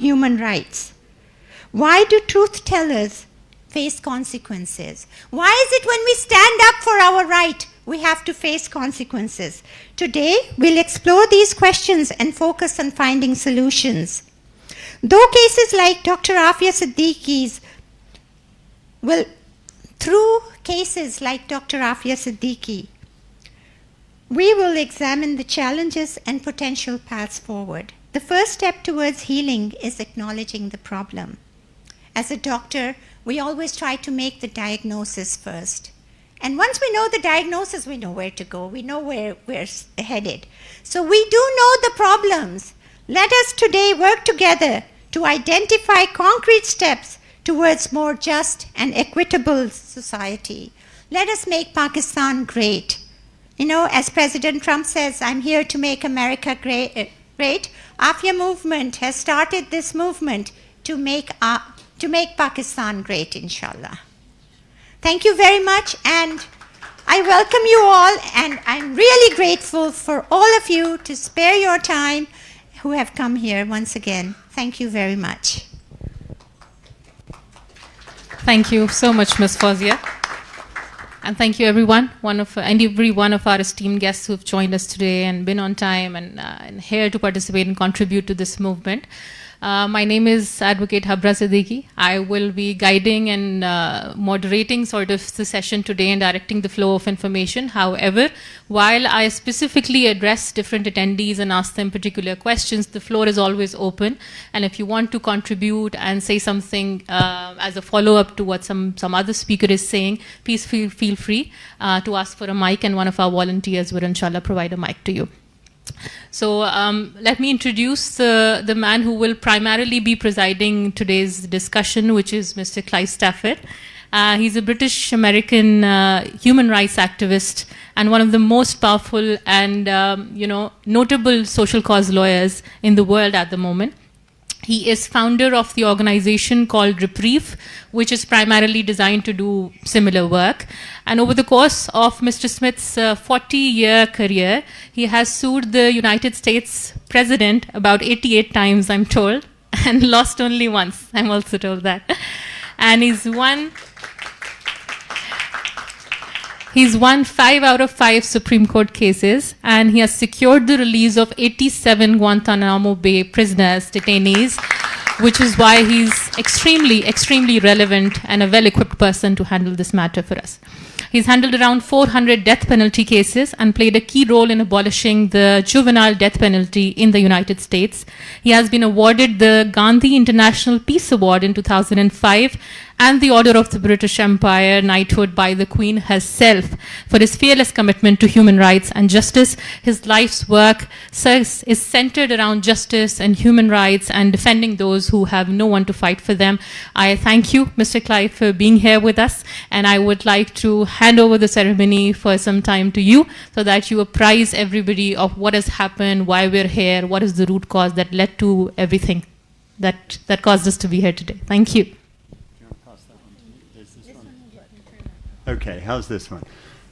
human rights? Why do truth tellers face consequences? Why is it when we stand up for our right, we have to face consequences? Today, we'll explore these questions and focus on finding solutions. Though cases like Dr. Aafia Siddiqui's through cases like Dr. Aafia Siddiqui, we will examine the challenges and potential paths forward. The first step towards healing is acknowledging the problem. As a doctor, we always try to make the diagnosis first. And once we know the diagnosis, we know where to go. We know where we're headed. So we do know the problems. Let us today work together to identify concrete steps towards more just and equitable society. Let us make Pakistan great. You know, as President Trump says, I'm here to make America great. Aafia movement has started this movement to make Pakistan great, inshallah. Thank you very much, and I welcome you all, and I'm really grateful for all of you to spare your time who have come here once again. Thank you very much. Thank you so much, Ms. Fouzia. And thank you, everyone, every one of our esteemed guests who have joined us today and been on time and here to participate and contribute to this movement. My name is Advocate Aafia Siddiqui. I will be guiding and moderating sort of the session today and directing the flow of information. However, while I specifically address different attendees and ask them particular questions, the floor is always open. And if you want to contribute and say something as a follow-up to what some other speaker is saying, please feel free to ask for a mic, and one of our volunteers will, inshallah, provide a mic to you. So let me introduce the man who will primarily be presiding today's discussion, which is Mr. Clive Smith. He's a British-American human rights activist and one of the most powerful and notable social cause lawyers in the world at the moment. He is founder of the organization called Reprieve, which is primarily designed to do similar work. And over the course of Mr. Smith's 40-year career, he has sued the United States president about 88 times, I'm told, and lost only once. I'm also told that. And he's won 5 out of 5 Supreme Court cases, and he has secured the release of 87 Guantanamo Bay prisoners, detainees, which is why he's extremely, extremely relevant and a well-equipped person to handle this matter for us. He's handled around 400 death penalty cases and played a key role in abolishing the juvenile death penalty in the United States. He has been awarded the Gandhi International Peace Award in 2005 and the Order of the British Empire Knighthood by the Queen herself for his fearless commitment to human rights and justice. His life's work is centered around justice and human rights and defending those who have no one to fight for them. I thank you, Mr. Clive, for being here with us, and I would like to hand over the ceremony for some time to you so that you apprise everybody of what has happened, why we're here, what is the root cause that led to everything that caused us to be here today. Thank you. Okay, how's this one?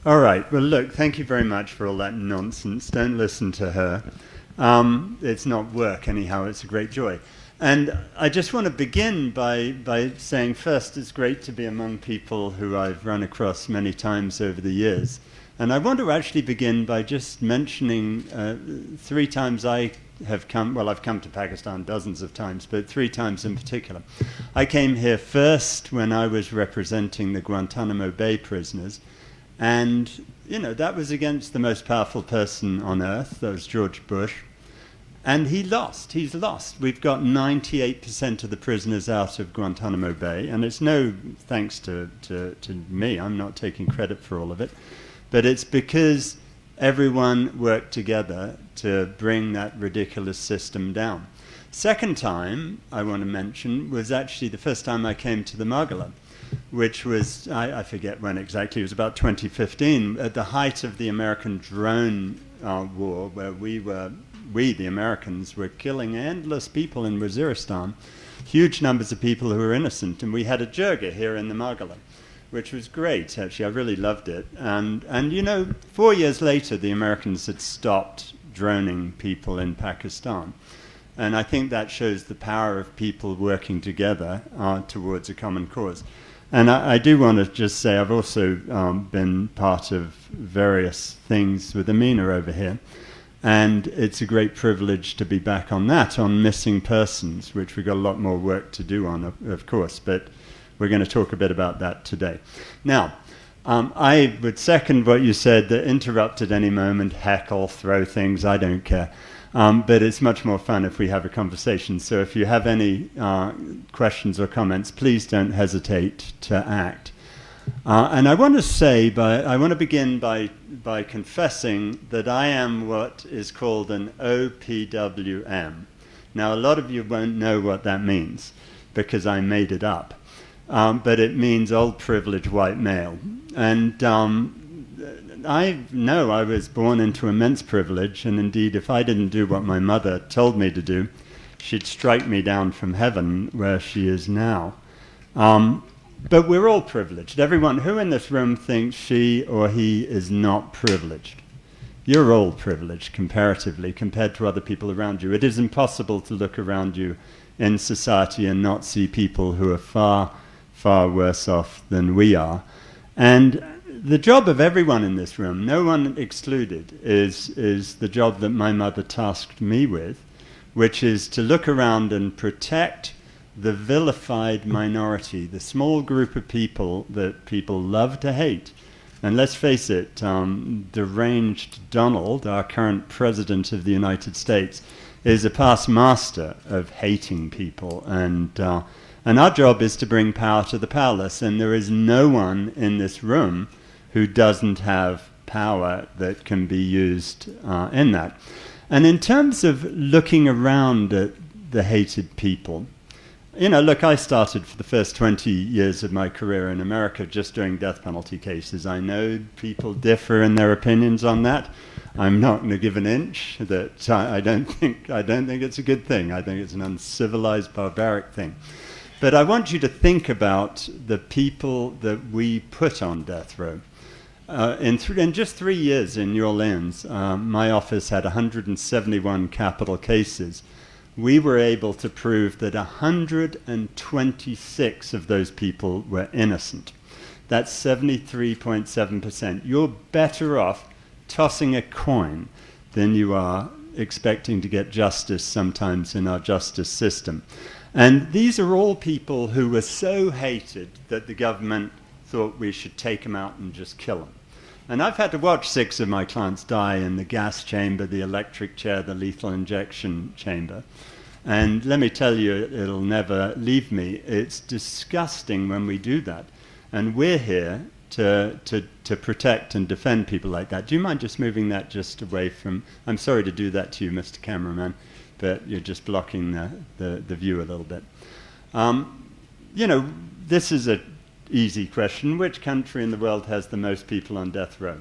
All right, well, look, thank you very much for all that nonsense. Don't listen to her. It's not work, anyhow. It's a great joy. And I just want to begin by saying, first, it's great to be among people who I've run across many times over the years. And I want to actually begin by just mentioning 3 times I have come, well, I've come to Pakistan dozens of times, but 3 times in particular. I came here first when I was representing the Guantanamo Bay prisoners, and, you know, that was against the most powerful person on earth, that was George Bush, and he lost. He's lost. We've got 98% of the prisoners out of Guantanamo Bay, and it's no thanks to me. I'm not taking credit for all of it, but it's because everyone worked together to bring that ridiculous system down. Second time I want to mention was actually the first time I came to the Margala, which was, I forget when exactly, it was about 2015, at the height of the American drone war, where we, the Americans, were killing endless people in Waziristan, huge numbers of people who were innocent, and we had a jirga here in the Margala, which was great, actually. I really loved it. And you know, 4 years later, the Americans had stopped droning people in Pakistan. And I think that shows the power of people working together towards a common cause. And I do want to just say I've also been part of various things with Amina over here. And it's a great privilege to be back on that, on missing persons, which we've got a lot more work to do on, of course. But we're going to talk a bit about that today. Now, I would second what you said, that interrupt at any moment, heckle, throw things, I don't care. But it's much more fun if we have a conversation. So if you have any questions or comments, please don't hesitate to act. And I want to begin by confessing that I am what is called an OPWM. Now, a lot of you won't know what that means because I made it up. But it means old privileged white male. And I know I was born into immense privilege, and indeed, if I didn't do what my mother told me to do, she'd strike me down from heaven where she is now. But we're all privileged. Everyone who in this room thinks she or he is not privileged? You're all privileged comparatively compared to other people around you. It is impossible to look around you in society and not see people who are far, far worse off than we are. And the job of everyone in this room, no one excluded, is the job that my mother tasked me with, which is to look around and protect the vilified minority, the small group of people that people love to hate. And let's face it, deranged Donald, our current president of the United States, is a past master of hating people. And our job is to bring power to the powerless. And there is no one in this room who doesn't have power that can be used in that. And in terms of looking around at the hated people, you know, look, I started for the first 20 years of my career in America just doing death penalty cases. I know people differ in their opinions on that. I'm not going to give an inch that I don't think it's a good thing. I think it's an uncivilized, barbaric thing. But I want you to think about the people that we put on death row. In just 3 years in New Orleans, my office had 171 capital cases. We were able to prove that 126 of those people were innocent. That's 73.7%. You're better off tossing a coin than you are expecting to get justice sometimes in our justice system. And these are all people who were so hated that the government thought we should take them out and just kill them. And I've had to watch 6 of my clients die in the gas chamber, the electric chair, the lethal injection chamber. And let me tell you, it'll never leave me. It's disgusting when we do that. And we're here to protect and defend people like that. Do you mind just moving that just away from... I'm sorry to do that to you, Mr. Cameraman, but you're just blocking the view a little bit. You know, this is an easy question. Which country in the world has the most people on death row?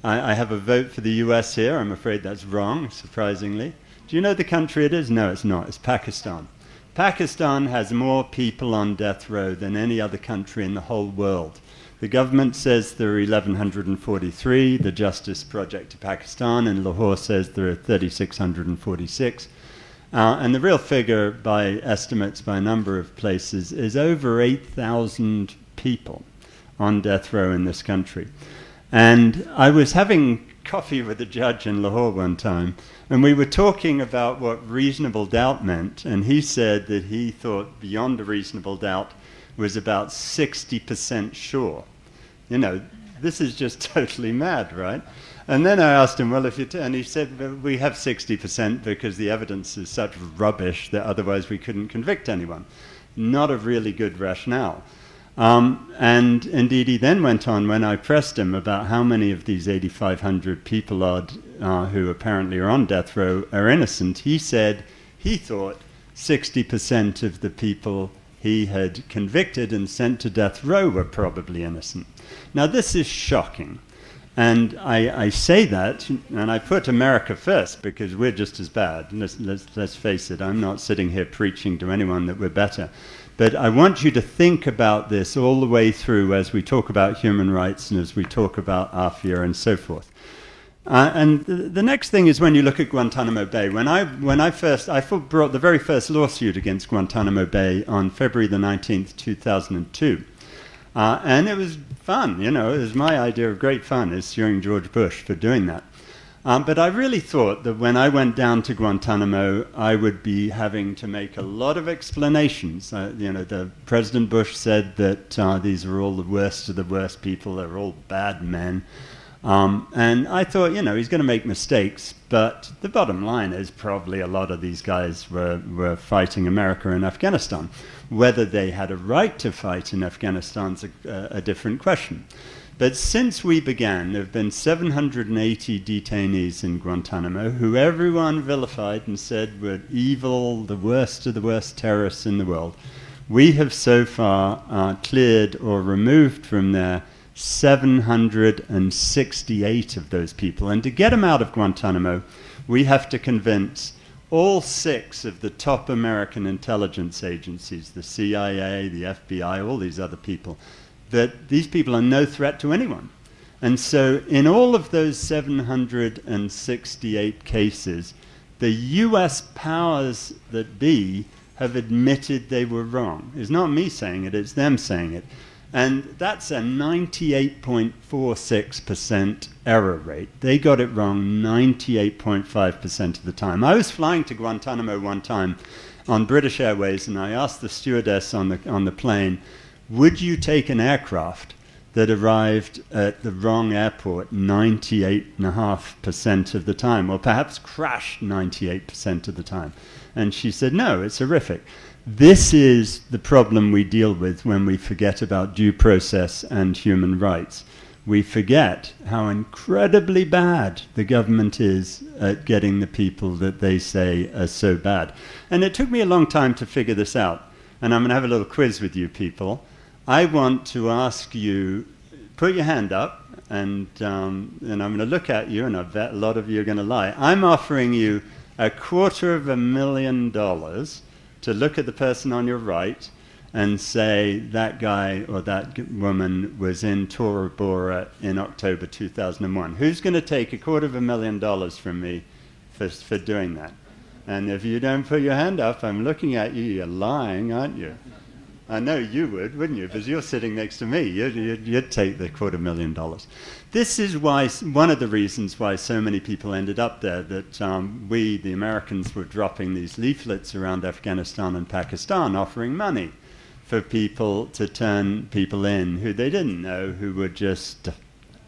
I have a vote for the US here. I'm afraid that's wrong, surprisingly. Do you know the country it is? No, it's not. It's Pakistan. Pakistan has more people on death row than any other country in the whole world. The government says there are 1,143. The Justice Project of Pakistan in Lahore says there are 3,646. And the real figure, by estimates by a number of places, is over 8,000 people on death row in this country. And I was having coffee with a judge in Lahore one time, and we were talking about what reasonable doubt meant, and he said that he thought beyond a reasonable doubt was about 60% sure. You know, this is just totally mad, right? And then I asked him, well, and he said, well, we have 60% because the evidence is such rubbish that otherwise we couldn't convict anyone. Not a really good rationale. And indeed, he then went on, when I pressed him about how many of these 8,500 people odd who apparently are on death row are innocent, he said he thought 60% of the people he had convicted and sent to death row were probably innocent. Now, this is shocking. And I say that, and I put America first because we're just as bad. Let's face it, I'm not sitting here preaching to anyone that we're better. But I want you to think about this all the way through as we talk about human rights and as we talk about Aafia and so forth. And the next thing is when you look at Guantanamo Bay. When I brought the very first lawsuit against Guantanamo Bay on February the 19th, 2002. And it was fun, it was my idea of great fun, is suing George Bush for doing that. But I really thought that when I went down to Guantanamo, I would be having to make a lot of explanations. The President Bush said that these are all the worst of the worst people, they're all bad men. And I thought, he's going to make mistakes, but the bottom line is probably a lot of these guys were fighting America in Afghanistan. Whether they had a right to fight in Afghanistan's a different question. But since we began, there have been 780 detainees in Guantanamo who everyone vilified and said were evil, the worst of the worst terrorists in the world. We have so far cleared or removed from there 768 of those people. And to get them out of Guantanamo, we have to convince all 6 of the top American intelligence agencies, the CIA, the FBI, all these other people, that these people are no threat to anyone. And so in all of those 768 cases, the US powers that be have admitted they were wrong. It's not me saying it, it's them saying it. And that's a 98.46% error rate. They got it wrong 98.5% of the time. I was flying to Guantanamo one time on British Airways, and I asked the stewardess on the plane, would you take an aircraft that arrived at the wrong airport 98.5% of the time, or perhaps crashed 98% of the time? And she said, no, it's horrific. This is the problem we deal with when we forget about due process and human rights. We forget how incredibly bad the government is at getting the people that they say are so bad. And it took me a long time to figure this out. And I'm going to have a little quiz with you people. I want to ask you, put your hand up, and I'm going to look at you, and I bet a lot of you are going to lie. I'm offering you $250,000 to look at the person on your right and say that guy or that woman was in Tora Bora in October 2001. Who's going to take $250,000 from me for doing that? And if you don't put your hand up, I'm looking at you, you're lying, aren't you? I know you would, wouldn't you? Because you're sitting next to me. You'd take the $250,000. This is why one of the reasons why so many people ended up there, that we, the Americans, were dropping these leaflets around Afghanistan and Pakistan offering money for people to turn people in who they didn't know, who were just,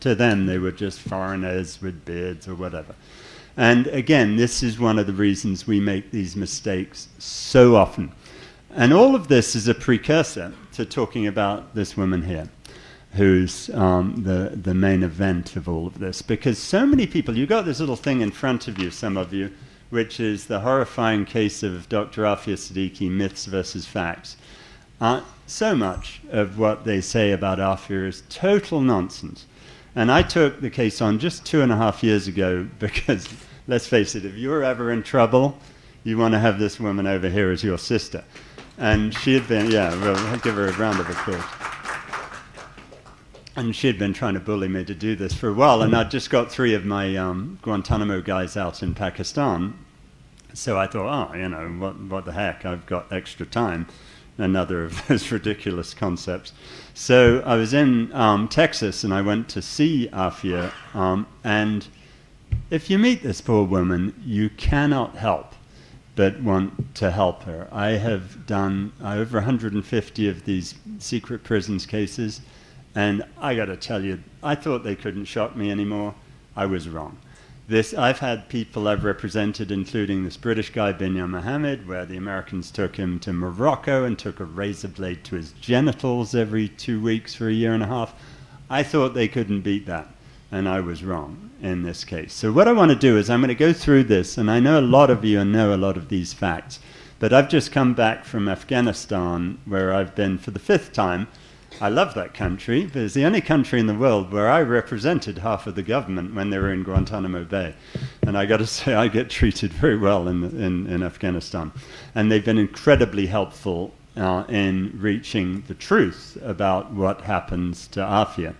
to them, they were just foreigners with beards or whatever. And again, this is one of the reasons we make these mistakes so often. And all of this is a precursor to talking about this woman here, who's the main event of all of this. Because so many people, you've got this little thing in front of you, some of you, which is the horrifying case of Dr. Aafia Siddiqui, myths versus facts. So much of what they say about Aafia is total nonsense. And I took the case on just 2.5 years ago because, let's face it, if you're ever in trouble, you want to have this woman over here as your sister. And she had been, we'll give her a round of applause. And she had been trying to bully me to do this for a while, and I'd just got 3 of my Guantanamo guys out in Pakistan. So I thought, what the heck, I've got extra time. Another of those ridiculous concepts. So I was in Texas, and I went to see Aafia, and if you meet this poor woman, you cannot help but want to help her. I have done over 150 of these secret prisons cases, and I got to tell you, I thought they couldn't shock me anymore. I was wrong. I've had people I've represented, including this British guy, Binyam Mohammed, where the Americans took him to Morocco and took a razor blade to his genitals every 2 weeks for 1.5 years. I thought they couldn't beat that, and I was wrong in this case. So what I want to do is I'm going to go through this, and I know a lot of you know a lot of these facts, but I've just come back from Afghanistan, where I've been for the 5th time. I love that country, but it's the only country in the world where I represented half of the government when they were in Guantanamo Bay. And I got to say, I get treated very well in Afghanistan. And they've been incredibly helpful in reaching the truth about what happens to Aafia.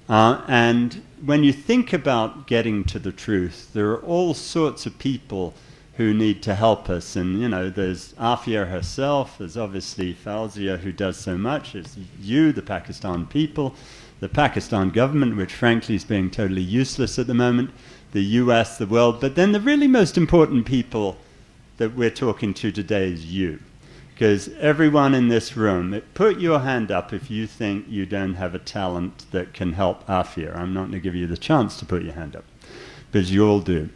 And when you think about getting to the truth, there are all sorts of people who need to help us. And, there's Aafia herself, there's obviously Fouzia, who does so much, there's you, the Pakistan people, the Pakistan government, which frankly is being totally useless at the moment, the US, the world. But then the really most important people that we're talking to today is you. Because everyone in this room, put your hand up if you think you don't have a talent that can help Aafia. I'm not going to give you the chance to put your hand up, because you all do.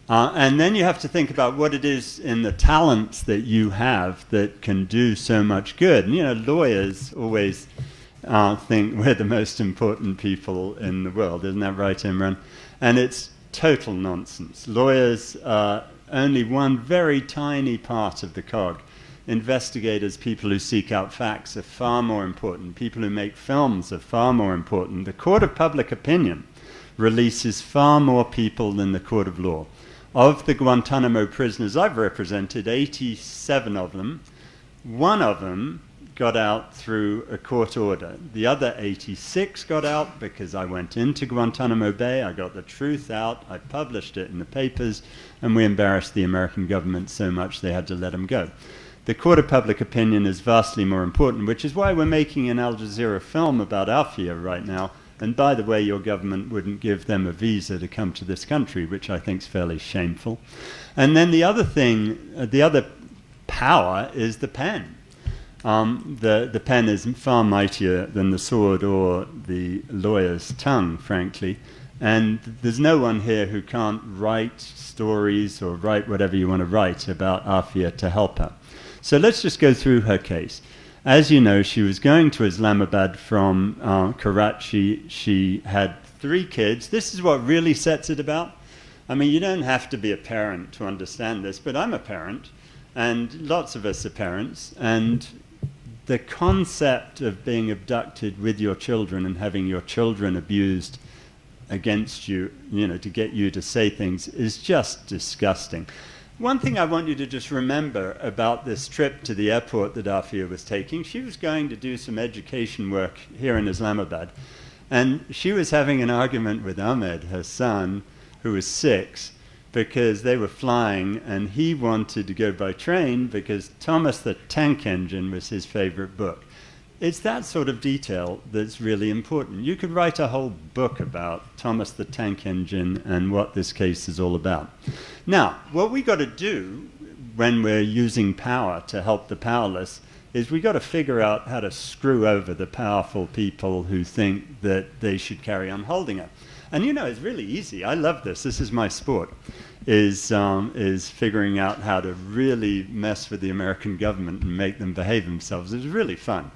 And then you have to think about what it is in the talents that you have that can do so much good. And, lawyers always think we're the most important people in the world. Isn't that right, Imran? And it's total nonsense. Lawyers are only one very tiny part of the cog. Investigators, people who seek out facts, are far more important. People who make films are far more important. The court of public opinion releases far more people than the court of law. Of the Guantanamo prisoners I've represented, 87 of them, one of them got out through a court order. The other 86 got out because I went into Guantanamo Bay, I got the truth out, I published it in the papers, and we embarrassed the American government so much they had to let them go. The court of public opinion is vastly more important, which is why we're making an Al Jazeera film about Aafia right now. And by the way, your government wouldn't give them a visa to come to this country, which I think is fairly shameful. And then the other thing, the other power is the pen. The pen is far mightier than the sword or the lawyer's tongue, frankly. And there's no one here who can't write stories or write whatever you want to write about Aafia to help her. So let's just go through her case. As you know, she was going to Islamabad from Karachi. She had 3 kids. This is what really sets it about. I mean, you don't have to be a parent to understand this, but I'm a parent, and lots of us are parents, and the concept of being abducted with your children and having your children abused against you, to get you to say things is just disgusting. One thing I want you to just remember about this trip to the airport that Aafia was taking, she was going to do some education work here in Islamabad, and she was having an argument with Ahmad, her son, who was 6, because they were flying, and he wanted to go by train because Thomas the Tank Engine was his favorite book. It's that sort of detail that's really important. You could write a whole book about Thomas the Tank Engine and what this case is all about. Now, what we got to do when we're using power to help the powerless is we got to figure out how to screw over the powerful people who think that they should carry on holding it. And it's really easy. I love this. This is my sport, is figuring out how to really mess with the American government and make them behave themselves. It's really fun.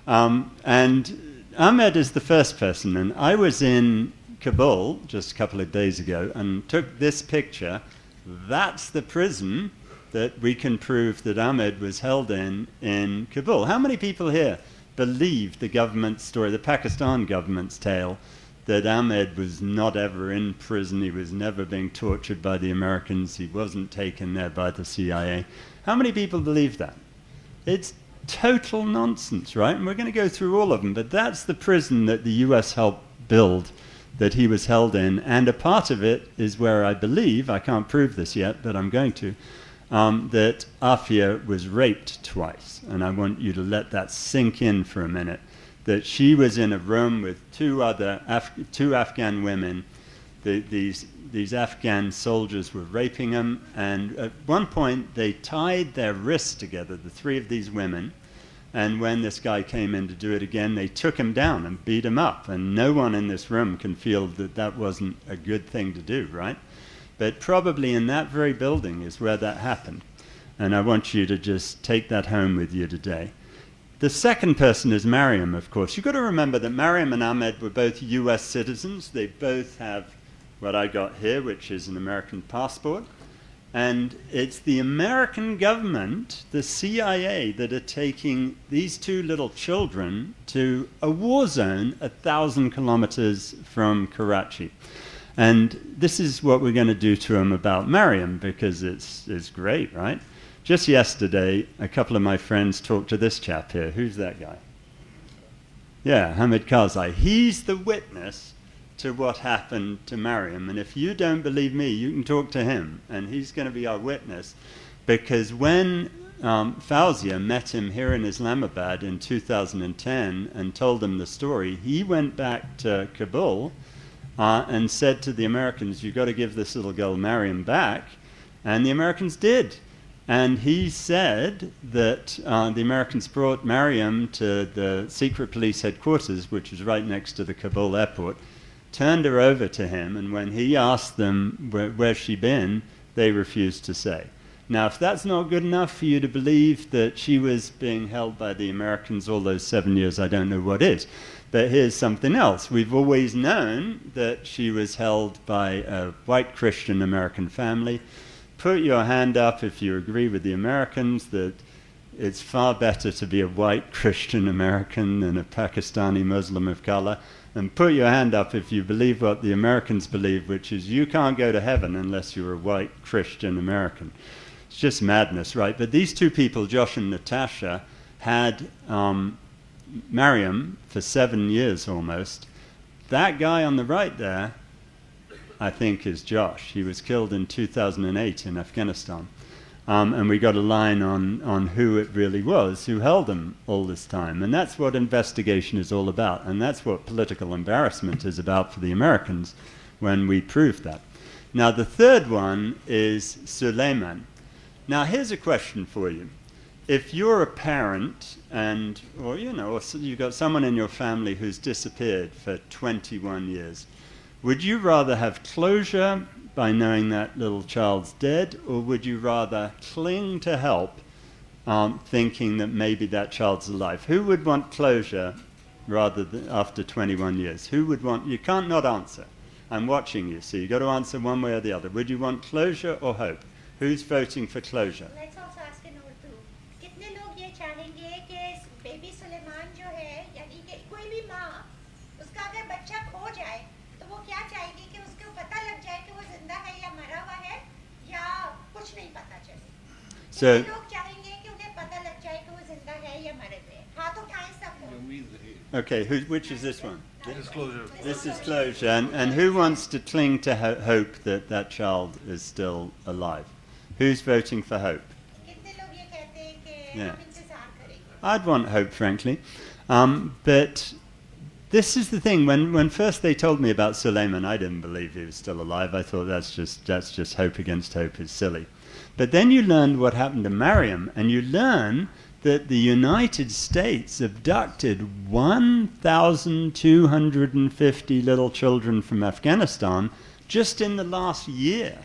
And Ahmed is the first person, and I was in Kabul just a couple of days ago and took this picture. That's the prison that we can prove that Ahmed was held in Kabul. How many people here believe the government's story, the Pakistan government's tale, that Ahmed was not ever in prison, he was never being tortured by the Americans, he wasn't taken there by the CIA? How many people believe that? It's total nonsense, right? And we're going to go through all of them, but that's the prison that the US helped build that he was held in, and a part of it is where I believe, I can't prove this yet, but I'm going to, that Aafia was raped twice. And I want you to let that sink in for a minute, that she was in a room with 2 Afghan women. These Afghan soldiers were raping them, and at one point they tied their wrists together, the 3 of these women, and when this guy came in to do it again, they took him down and beat him up, and no one in this room can feel that that wasn't a good thing to do, right? But probably in that very building is where that happened, and I want you to just take that home with you today. The second person is Mariam, of course. You've got to remember that Mariam and Ahmed were both US citizens. They both have what I got here, which is an American passport. And it's the American government, the CIA, that are taking these 2 little children to a war zone 1,000 kilometers from Karachi. And this is what we're going to do to them about Mariam, because it's great, right? Just yesterday, a couple of my friends talked to this chap here. Who's that guy? Yeah, Hamid Karzai. He's the witness to what happened to Mariam. And if you don't believe me, you can talk to him. And he's going to be our witness. Because when Fouzia met him here in Islamabad in 2010 and told him the story, he went back to Kabul and said to the Americans, you've got to give this little girl Mariam back. And the Americans did. And he said that the Americans brought Mariam to the secret police headquarters, which was right next to the Kabul airport, turned her over to him, and when he asked them where's she been, they refused to say. Now, if that's not good enough for you to believe that she was being held by the Americans all those 7 years, I don't know what is. But here's something else. We've always known that she was held by a white Christian American family. Put your hand up if you agree with the Americans that it's far better to be a white Christian American than a Pakistani Muslim of color. And put your hand up if you believe what the Americans believe, which is you can't go to heaven unless you're a white Christian American. It's just madness, right? But these two people, Josh and Natasha, had Mariam for 7 years almost. That guy on the right there, I think, is Josh. He was killed in 2008 in Afghanistan. And we got a line on who it really was who held him all this time. And that's what investigation is all about. And that's what political embarrassment is about for the Americans when we proved that. Now, the third one is Suleiman. Now, here's a question for you. If you're a parent or you've got someone in your family who's disappeared for 21 years, would you rather have closure by knowing that little child's dead, or would you rather cling to help thinking that maybe that child's alive? Who would want closure rather than after 21 years? Who would want, you can't not answer. I'm watching you, so you've got to answer one way or the other. Would you want closure or hope? Who's voting for closure? Let's also ask in Urdu. कितने लोग ये चाहेंगे कि baby Suleman जो है, यानी कि कोई भी माँ, उसका अगर बच्चा खो जाए, तो वो क्या चाहेगी कि उसको पता लग जाए कि वो जिंदा है या मरा हुआ है, या कुछ नहीं पता चले? कितने लोग चाहेंगे कि उन्हें पता लग जाए कि वो जिंदा है या मरे हुए? हाथ उठाएं सब लोग. Okay, which is this one? This is closure. This is closure. And who wants to cling to hope that that child is still alive? Who's voting for hope? Yeah. I'd want hope, frankly. But this is the thing. When first they told me about Suleiman, I didn't believe he was still alive. I thought that's just hope against hope is silly. But then you learn what happened to Mariam, and you learn that the United States abducted 1,250 little children from Afghanistan just in the last year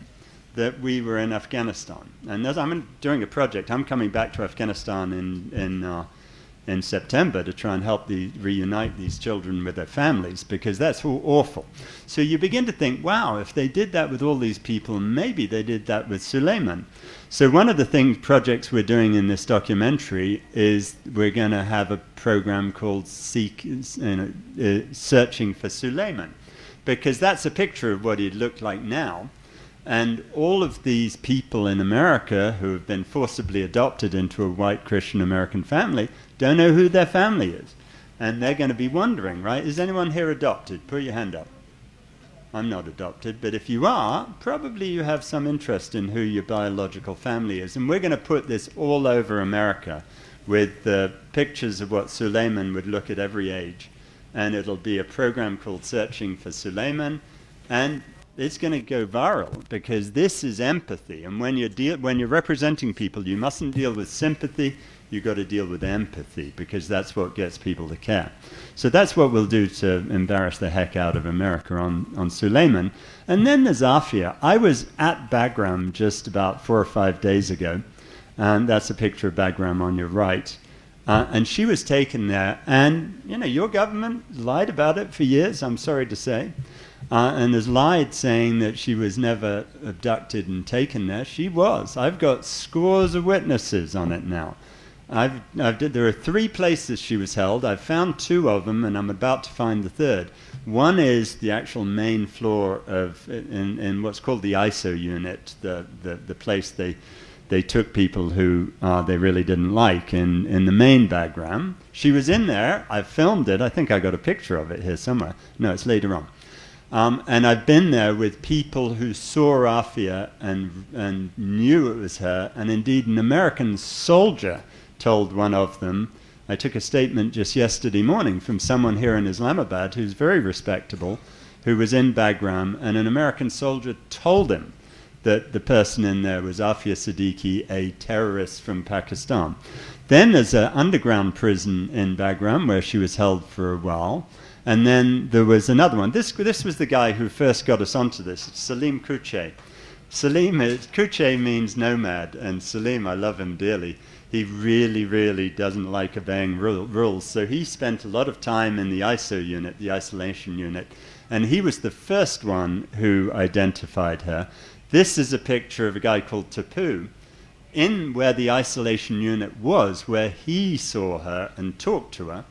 that we were in Afghanistan. And as I'm doing a project, I'm coming back to Afghanistan in September to try and help reunite these children with their families, because that's all awful. So you begin to think, wow, if they did that with all these people, maybe they did that with Suleiman. So one of the projects we're doing in this documentary is we're going to have a program called Searching for Suleiman, because that's a picture of what he'd look like now. And all of these people in America who have been forcibly adopted into a white Christian American family don't know who their family is. And they're going to be wondering, right? Is anyone here adopted? Put your hand up. I'm not adopted, but if you are, probably you have some interest in who your biological family is. And we're going to put this all over America with the pictures of what Suleiman would look at every age. And it'll be a program called Searching for Suleiman. And it's going to go viral, because this is empathy. And when you're representing people, you mustn't deal with sympathy. You've got to deal with empathy, because that's what gets people to care. So that's what we'll do to embarrass the heck out of America on Suleiman. And then there's Aafia. I was at Bagram just about 4 or 5 days ago. And that's a picture of Bagram on your right. And she was taken there. And, your government lied about it for years, I'm sorry to say. And has lied, saying that she was never abducted and taken there. She was. I've got scores of witnesses on it now. There are 3 places she was held. I've found 2 of them, and I'm about to find the 3rd. One is the actual main floor in what's called the ISO unit, the place they they took people who they really didn't like in the main Bagram. She was in there. I filmed it. I think I got a picture of it here somewhere. No, it's later on. And I've been there with people who saw Aafia and knew it was her. And indeed, an American soldier told one of them. I took a statement just yesterday morning from someone here in Islamabad who's very respectable, who was in Bagram, and an American soldier told him that the person in there was Aafia Siddiqui, a terrorist from Pakistan. Then there's an underground prison in Bagram where she was held for a while. And then there was another one. This was the guy who first got us onto this. It's Salim Kuche. Kuche means nomad, and Salim, I love him dearly. He really, really doesn't like obeying rules. So he spent a lot of time in the ISO unit, the isolation unit, and he was the first one who identified her. This is a picture of a guy called Tapu, in where the isolation unit was, where he saw her and talked to her.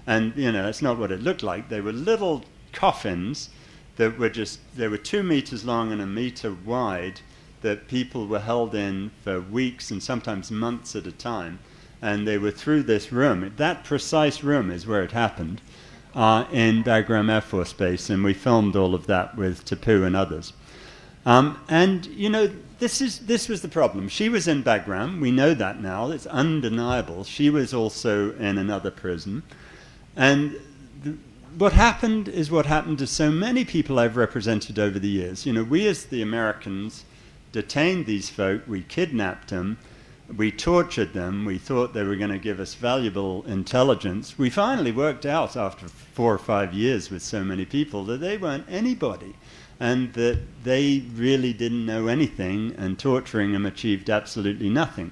And, you know, that's not what it looked like. They were little coffins that were they were 2 meters long and 1 meter wide, that people were held in for weeks and sometimes months at a time. And they were through this room. That precise room is where it happened, in Bagram Air Force Base. And we filmed all of that with Tapu and others. And, you know, this was the problem. She was in Bagram. We know that now. It's undeniable. She was also in another prison. And what happened is what happened to so many people I've represented over the years. You know, we as the Americans detained these folk. We kidnapped them. We tortured them. We thought they were going to give us valuable intelligence. We finally worked out after 4 or 5 years with so many people that they weren't anybody, and that they really didn't know anything, and torturing them achieved absolutely nothing.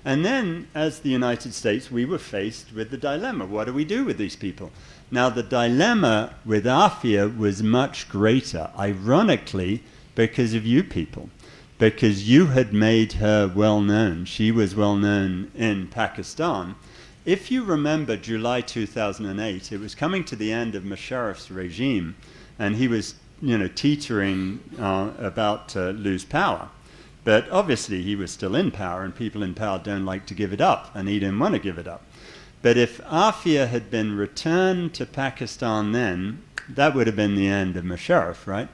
And then, as the United States, we were faced with the dilemma. What do we do with these people? Now, the dilemma with Aafia was much greater, ironically, because of you people. Because you had made her well-known. She was well-known in Pakistan. If you remember July 2008, it was coming to the end of Musharraf's regime, and he was, you know, teetering about to lose power. But obviously he was still in power, and people in power don't like to give it up, and he didn't want to give it up. But if Aafia had been returned to Pakistan then, that would have been the end of Musharraf, right?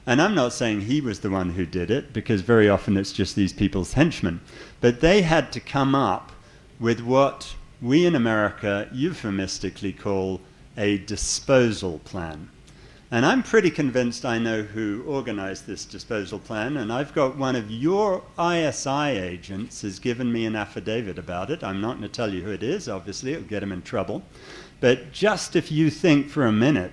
And I'm not saying he was the one who did it, because very often it's just these people's henchmen. But they had to come up with what we in America euphemistically call a disposal plan. And I'm pretty convinced I know who organized this disposal plan, and I've got one of your ISI agents has given me an affidavit about it. I'm not going to tell you who it is, obviously, it'll get him in trouble. But just if you think for a minute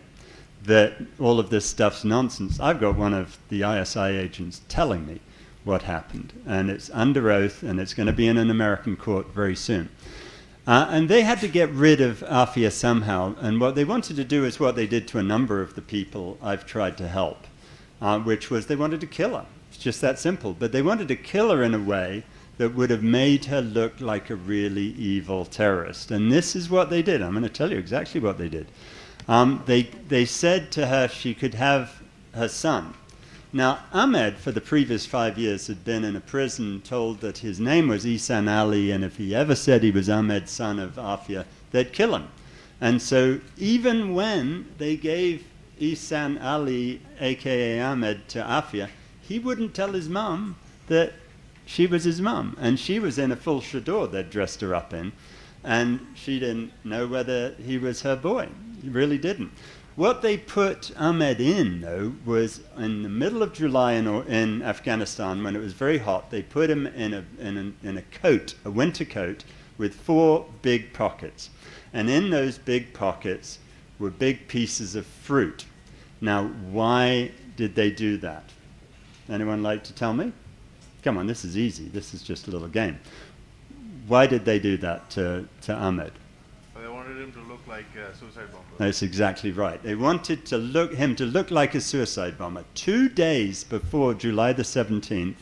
that all of this stuff's nonsense, I've got one of the ISI agents telling me what happened, and it's under oath, and it's going to be in an American court very soon. And they had to get rid of Aafia somehow, and what they wanted to do is what they did to a number of the people I've tried to help, which was they wanted to kill her. It's just that simple. But they wanted to kill her in a way that would have made her look like a really evil terrorist. And this is what they did. I'm going to tell you exactly what they did. They said to her she could have her son. Now, Ahmad, for the previous 5 years, had been in a prison told that his name was Ihsan Ali, and if he ever said he was Ahmed, son of Aafia, they'd kill him. And so even when they gave Ihsan Ali, a.k.a. Ahmed, to Aafia, he wouldn't tell his mum that she was his mum. And she was in a full chador they'd dressed her up in, and she didn't know whether he was her boy. He really didn't. What they put Ahmed in, though, was in the middle of July in Afghanistan, when it was very hot, they put him in a coat, a winter coat, with 4 big pockets. And in those big pockets were big pieces of fruit. Now, why did they do that? Anyone like to tell me? Come on, this is easy. This is just a little game. Why did they do that to Ahmed? They wanted him to look like a suicide bomber. That's exactly right. They wanted him to look like a suicide bomber. 2 days before July the 17th,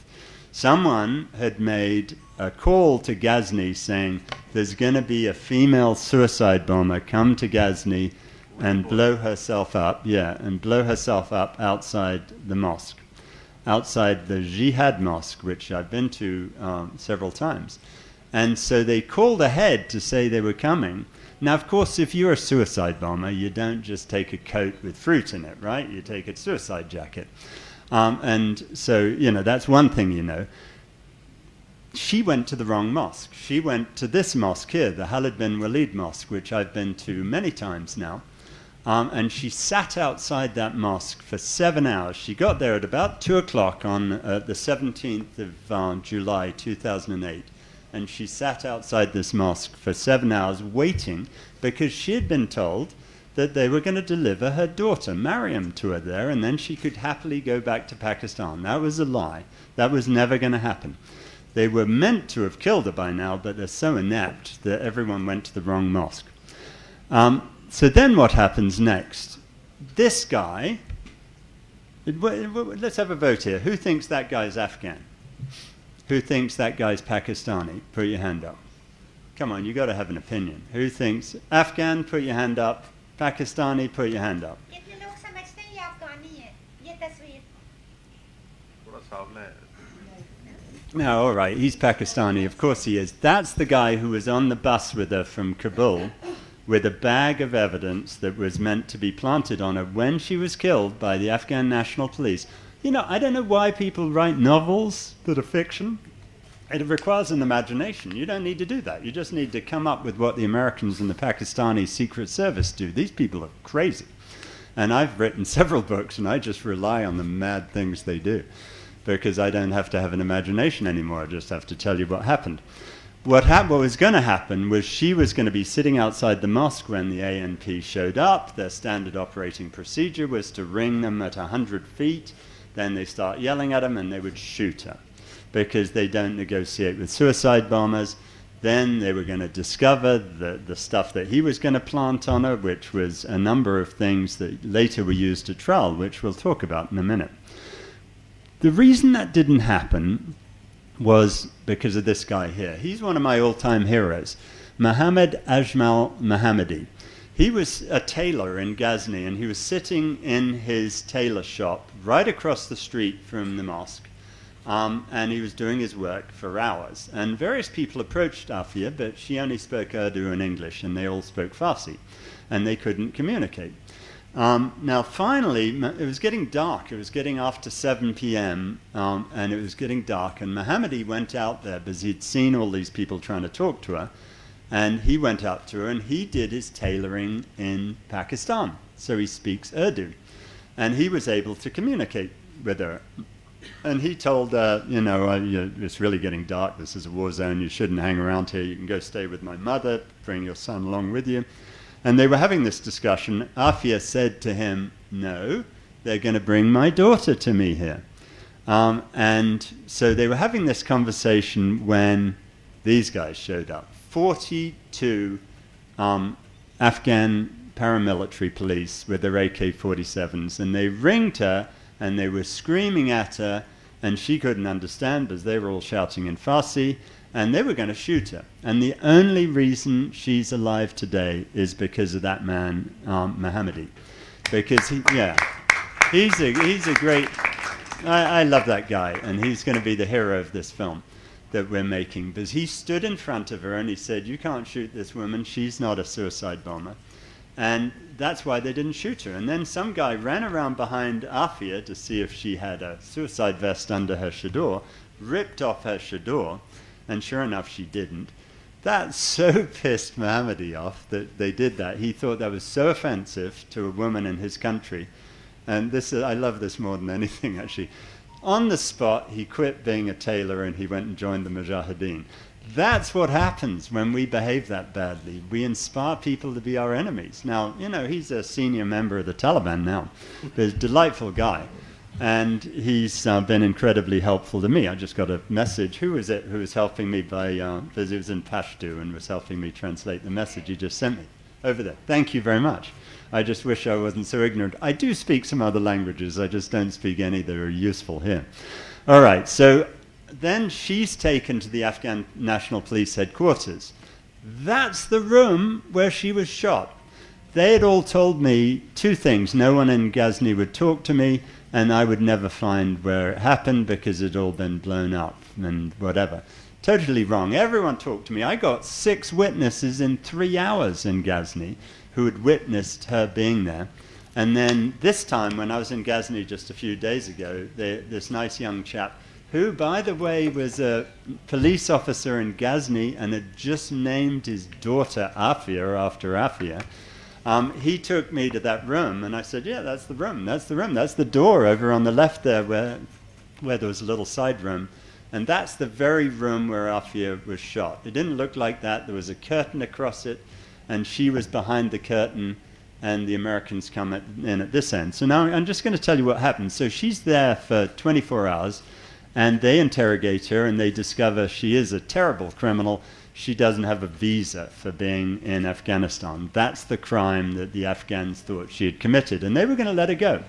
someone had made a call to Ghazni saying there's going to be a female suicide bomber come to Ghazni and blow herself up, outside the mosque. outside the Jihad Mosque, which I've been to several times. And so they called ahead to say they were coming. Now, of course, if you're a suicide bomber, you don't just take a coat with fruit in it, right? You take a suicide jacket. And so, you know, that's one thing you know. She went to the wrong mosque. She went to this mosque here, the Khalid bin Walid Mosque, which I've been to many times now. And she sat outside that mosque for 7 hours. She got there at about 2 o'clock on the 17th of July 2008. And she sat outside this mosque for 7 hours waiting because she had been told that they were going to deliver her daughter, Mariam, to her there, and then she could happily go back to Pakistan. That was a lie. That was never going to happen. They were meant to have killed her by now, but they're so inept that everyone went to the wrong mosque. So then what happens next? This guy, let's have a vote here. Who thinks that guy's Afghan? Who thinks that guy's Pakistani? Put your hand up. Come on, you got to have an opinion. Who thinks Afghan? Put your hand up. Pakistani? Put your hand up. No, all right, he's Pakistani. Of course he is. That's the guy who was on the bus with her from Kabul with a bag of evidence that was meant to be planted on her when she was killed by the Afghan National Police. You know, I don't know why people write novels that are fiction. It requires an imagination. You don't need to do that. You just need to come up with what the Americans and the Pakistani Secret Service do. These people are crazy. And I've written several books, and I just rely on the mad things they do because I don't have to have an imagination anymore. I just have to tell you what happened. What was going to happen was she was going to be sitting outside the mosque when the ANP showed up. Their standard operating procedure was to ring them at 100 feet. Then they start yelling at them and they would shoot her because they don't negotiate with suicide bombers. Then they were going to discover the stuff that he was going to plant on her, which was a number of things that later were used at trial, which we'll talk about in a minute. The reason that didn't happen was because of this guy here. He's one of my all-time heroes, Mohammed Ajmal Mohammadi. He was a tailor in Ghazni, and he was sitting in his tailor shop right across the street from the mosque, and he was doing his work for hours. And various people approached Aafia, but she only spoke Urdu and English, and they all spoke Farsi, and they couldn't communicate. Now, finally, it was getting dark. It was getting after 7 p.m., and it was getting dark, and Mohammadi went out there because he'd seen all these people trying to talk to her. And he went out to her, and he did his tailoring in Pakistan. So he speaks Urdu. And he was able to communicate with her. And he told her, you know, it's really getting dark. This is a war zone. You shouldn't hang around here. You can go stay with my mother. Bring your son along with you. And they were having this discussion. Aafia said to him, no, they're going to bring my daughter to me here. And so they were having this conversation when these guys showed up. 42 Afghan paramilitary police with their AK-47s, and they ringed her, and they were screaming at her, and she couldn't understand because they were all shouting in Farsi, and they were going to shoot her. And the only reason she's alive today is because of that man, Mohammadi. Because he's a great, I love that guy, and he's going to be the hero of this film that we're making, because he stood in front of her and he said, you can't shoot this woman, she's not a suicide bomber. And that's why they didn't shoot her. And then some guy ran around behind Aafia to see if she had a suicide vest under her chador, ripped off her chador, and sure enough she didn't. That so pissed Mohammadi off that they did that. He thought that was so offensive to a woman in his country. And I love this more than anything, actually. On the spot, he quit being a tailor and he went and joined the Mujahideen. That's what happens when we behave that badly. We inspire people to be our enemies. Now, you know, he's a senior member of the Taliban now. He's a delightful guy. And he's been incredibly helpful to me. I just got a message. Who was it who was helping me because he was in Pashto and was helping me translate the message he just sent me? Over there. Thank you very much. I just wish I wasn't so ignorant. I do speak some other languages. I just don't speak any that are useful here. All right, so then she's taken to the Afghan National Police headquarters. That's the room where she was shot. They had all told me two things. No one in Ghazni would talk to me. and I would never find where it happened because it had all been blown up and whatever. Totally wrong. Everyone talked to me. I got 6 witnesses in 3 hours in Ghazni who had witnessed her being there. And then this time, when I was in Ghazni just a few days ago, this nice young chap, who, by the way, was a police officer in Ghazni and had just named his daughter Aafia after Aafia, he took me to that room, and I said, yeah, that's the room, that's the room, that's the door over on the left there where there was a little side room. And that's the very room where Aafia was shot. It didn't look like that. There was a curtain across it, and she was behind the curtain, and the Americans come in at this end. So now I'm just going to tell you what happened. So she's there for 24 hours, and they interrogate her, and they discover she is a terrible criminal. She doesn't have a visa for being in Afghanistan. That's the crime that the Afghans thought she had committed, and they were going to let her go.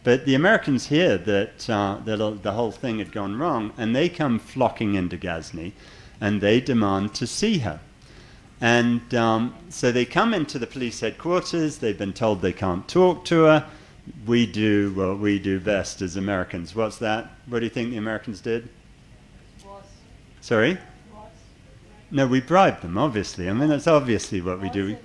But the Americans hear that the whole thing had gone wrong, and they come flocking into Ghazni, and they demand to see her. And so they come into the police headquarters. They've been told they can't talk to her. We do what we do best as Americans. What's that? What do you think the Americans did? Sorry? No, we bribed them, obviously. I mean, that's obviously what we do.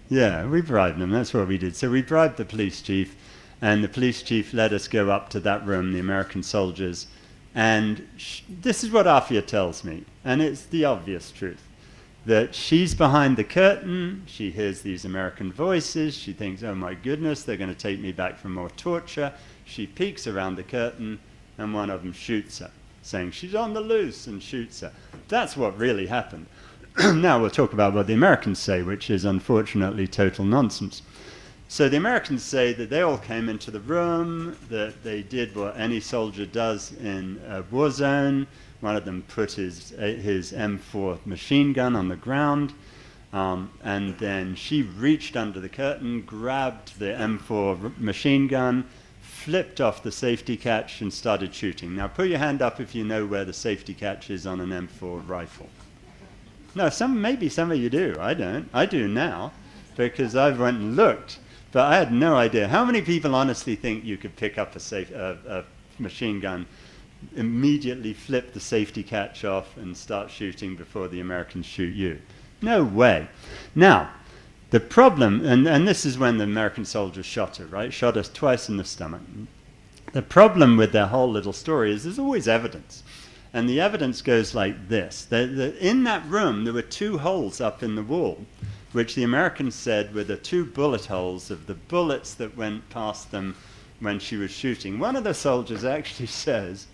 Yeah, we bribed them. That's what we did. So we bribed the police chief, and the police chief let us go up to that room, the American soldiers. And this is what Aafia tells me, and it's the obvious truth, that she's behind the curtain. She hears these American voices. She thinks, oh, my goodness, they're going to take me back for more torture. She peeks around the curtain, and one of them shoots her, saying she's on the loose, and shoots her. That's what really happened. Now we'll talk about what the Americans say, which is unfortunately total nonsense. So the Americans say that they all came into the room, that they did what any soldier does in a war zone. One of them put his M4 machine gun on the ground, and then she reached under the curtain, grabbed the M4 machine gun, flipped off the safety catch, and started shooting. Now put your hand up if you know where the safety catch is on an M4 rifle. No, maybe some of you do. I don't. I do now, because I went and looked. But I had no idea. How many people honestly think you could pick up a machine gun, immediately flip the safety catch off, and start shooting before the Americans shoot you? No way. Now, the problem, and this is when the American soldiers shot her, right? Shot us twice in the stomach. The problem with their whole little story is there's always evidence. And the evidence goes like this. In that room, there were 2 holes up in the wall, which the Americans said were the 2 bullet holes of the bullets that went past them when she was shooting. One of the soldiers actually says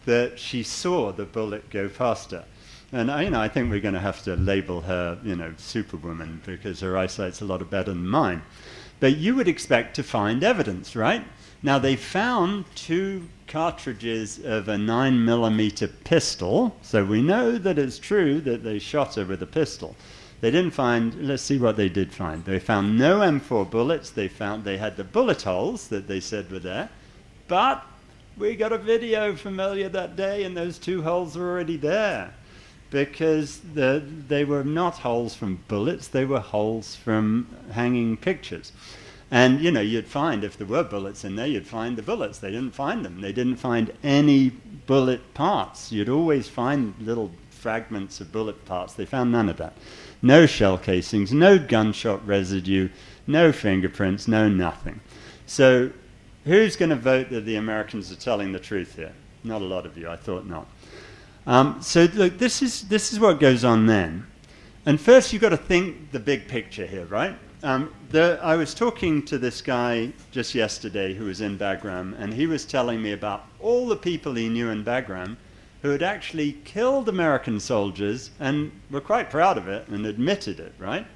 that she saw the bullet go past her. And I think we're going to have to label her, Superwoman, because her eyesight's a lot better than mine. But you would expect to find evidence, right? Now, they found 2 cartridges of a 9mm pistol, so we know that it's true that they shot her with a pistol. They didn't find, let's see what they did find. They found no M4 bullets. They had the bullet holes that they said were there. But we got a video from earlier that day, and those 2 holes were already there, because they were not holes from bullets. They were holes from hanging pictures. And, you'd find, if there were bullets in there, you'd find the bullets. They didn't find them. They didn't find any bullet parts. You'd always find little fragments of bullet parts. They found none of that. No shell casings, no gunshot residue, no fingerprints, no nothing. So who's going to vote that the Americans are telling the truth here? Not a lot of you. I thought not. So look, this is what goes on then. And first you've got to think the big picture here, right? I was talking to this guy just yesterday who was in Bagram, and he was telling me about all the people he knew in Bagram who had actually killed American soldiers and were quite proud of it and admitted it, right?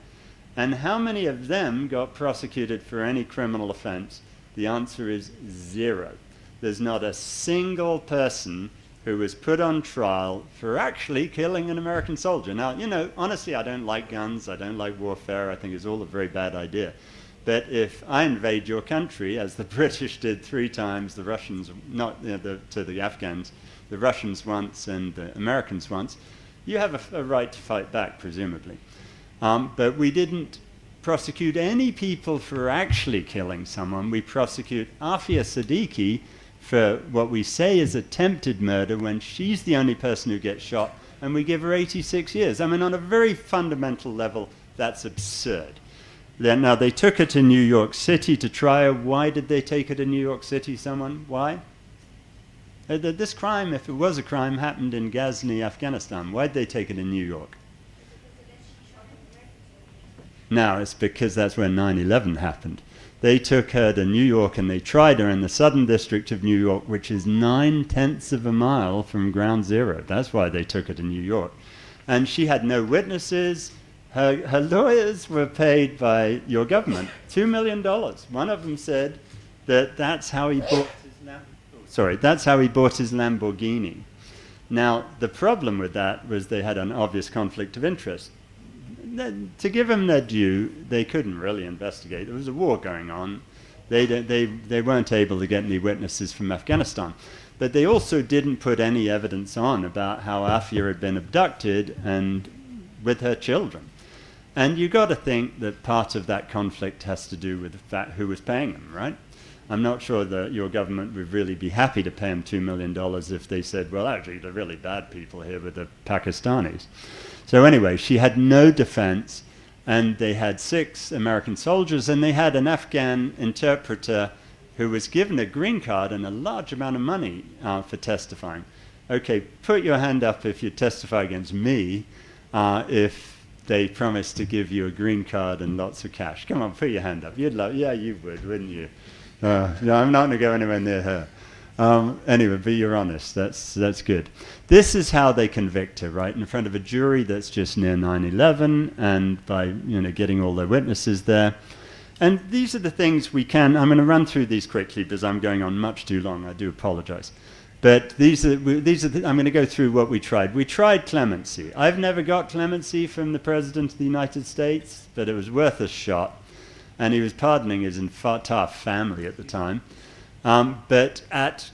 And how many of them got prosecuted for any criminal offense? The answer is 0. There's not a single person who was put on trial for actually killing an American soldier. Now, honestly, I don't like guns. I don't like warfare. I think it's all a very bad idea. But if I invade your country, as the British did 3 times, the Russians, to the Afghans, the Russians once and the Americans once, you have a right to fight back, presumably. But we didn't prosecute any people for actually killing someone. We prosecute Aafia Siddiqui for what we say is attempted murder when she's the only person who gets shot, and we give her 86 years. I mean, on a very fundamental level, that's absurd. Now, they took her to New York City to try her. Why did they take her to New York City, someone? Why? This crime, if it was a crime, happened in Ghazni, Afghanistan. Why did they take her to New York? No, it's because that's where 9/11 happened. They took her to New York and they tried her in the Southern District of New York, which is 9/10 of a mile from ground zero. That's why they took her to New York. And she had no witnesses. Her lawyers were paid by your government $2 million. One of them said that that's how he bought his Lamborghini. Now, the problem with that was they had an obvious conflict of interest. To give them their due, they couldn't really investigate. There was a war going on. They weren't able to get any witnesses from Afghanistan. But they also didn't put any evidence on about how Aafia had been abducted and with her children. And you got to think that part of that conflict has to do with the fact who was paying them, right? I'm not sure that your government would really be happy to pay them $2 million if they said, well, actually, the really bad people here were the Pakistanis. So anyway, she had no defense, and they had 6 American soldiers, and they had an Afghan interpreter who was given a green card and a large amount of money for testifying. Okay, put your hand up if you testify against me, if they promised to give you a green card and lots of cash. Come on, put your hand up. You'd love, yeah, you would, wouldn't you? No, I'm not going to go anywhere near her. Anyway, but you're honest. That's good. This is how they convict her, right, in front of a jury that's just near 9/11, and by getting all their witnesses there. And these are the things we can. I'm going to run through these quickly because I'm going on much too long. I do apologize. But these are I'm going to go through what we tried. We tried clemency. I've never got clemency from the President of the United States, but it was worth a shot. And he was pardoning his Fatah family at the time. But at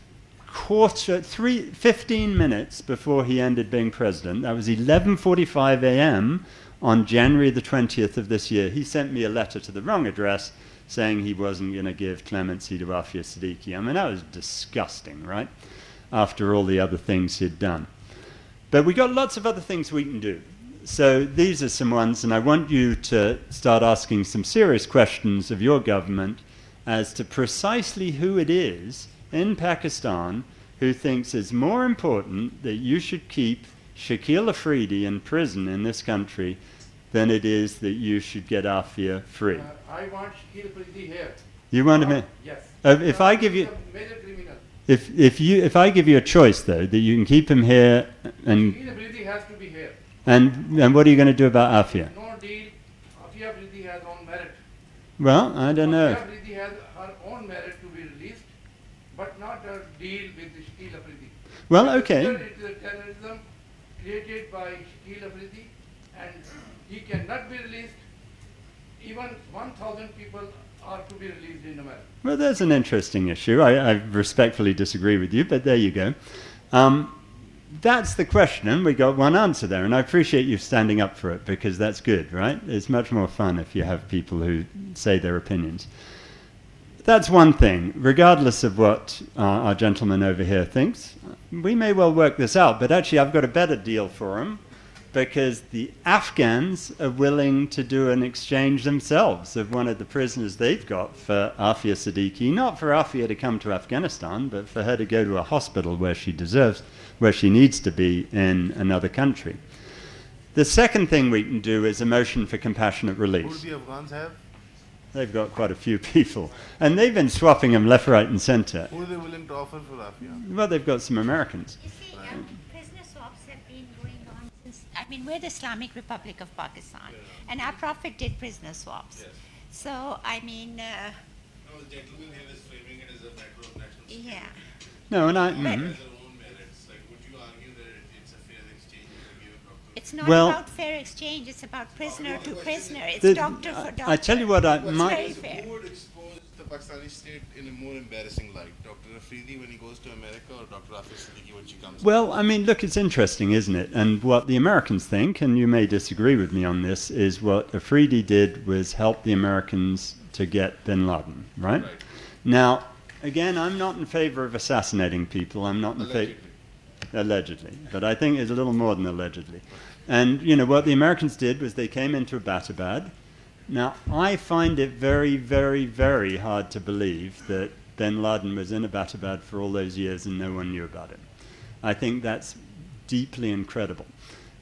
15 minutes before he ended being president, that was 11:45 a.m. on January the 20th of this year, he sent me a letter to the wrong address saying he wasn't going to give clemency to Aafia Siddiqui. I mean, that was disgusting, right? After all the other things he'd done. But we got lots of other things we can do. So these are some ones, and I want you to start asking some serious questions of your government as to precisely who it is in Pakistan who thinks it's more important that you should keep Shakil Afridi in prison in this country than it is that you should get Aafia free. I want Shakil Afridi here. You want him here? Yes. If I give you... He's a major criminal. If I give you a choice, though, that you can keep him here and... Shakil Afridi has to be here. And what are you going to do about Aafia? No deal. Aafia Afridi has own merit. Well, I don't know. Aafia Afridi has her own merit to be released, but not a deal with Shakil Afridi. Well, okay. It is a terrorism created by Shakil Afridi, and he cannot be released. Even 1,000 people are to be released in America. Well, there's an interesting issue. I respectfully disagree with you, but there you go. That's the question. We got one answer there, and I appreciate you standing up for it because that's good, right? It's much more fun if you have people who say their opinions. That's one thing. Regardless of what our gentleman over here thinks, we may well work this out, but actually I've got a better deal for him because the Afghans are willing to do an exchange themselves of one of the prisoners they've got for Aafia Siddiqui, not for Aafia to come to Afghanistan, but for her to go to a hospital where she deserves, where she needs to be in another country. The second thing we can do is a motion for compassionate Who release. do the Afghans have? They've got quite a few people, and they've been swapping them left, right, and centre. Who are they willing to offer for Aafia? Well, they've got some Americans. You see, prisoner swaps have been going on since, we're the Islamic Republic of Pakistan, and our Prophet did prisoner swaps. Yes. So, No, the gentleman here is framing it as a matter of national security. yeah. No, and I... It has their own merits. Like, would you argue that it's a fair exchange to give a doctor? It's not Well- about fair exchange, it's about prisoner to prisoner. It's The- doctor for doctor. I tell you what, It's my... very fair. Who would expose the Pakistani state in a more embarrassing light? Dr. Afridi when he goes to America or Dr. Aafia Siddiqui when she comes Well, I mean, look, it's interesting, isn't it? And what the Americans think, and you may disagree with me on this, is what Afridi did was help the Americans to get bin Laden, right? Right. Now, again, I'm not in favor of assassinating people. I'm not in favor... Allegedly. But I think it's a little more than allegedly. And, you know, what the Americans did was they came into Abbottabad. Now, I find it very, very, very hard to believe that bin Laden was in Abbottabad for all those years and no one knew about it. I think that's deeply incredible.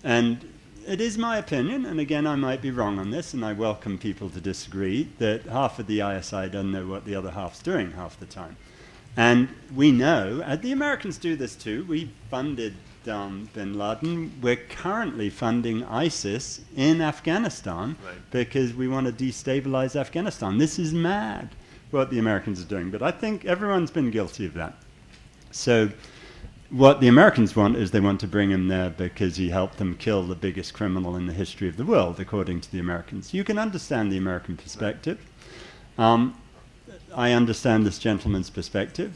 And it is my opinion, and again, I might be wrong on this, and I welcome people to disagree, that half of the ISI doesn't know what the other half's doing half the time. And we know, and the Americans do this too, we funded bin Laden. We're currently funding ISIS in Afghanistan because we want to destabilize Afghanistan. This is mad, what the Americans are doing, but I think everyone's been guilty of that. So what the Americans want is they want to bring him there because he helped them kill the biggest criminal in the history of the world, according to the Americans. You can understand the American perspective. I understand this gentleman's perspective.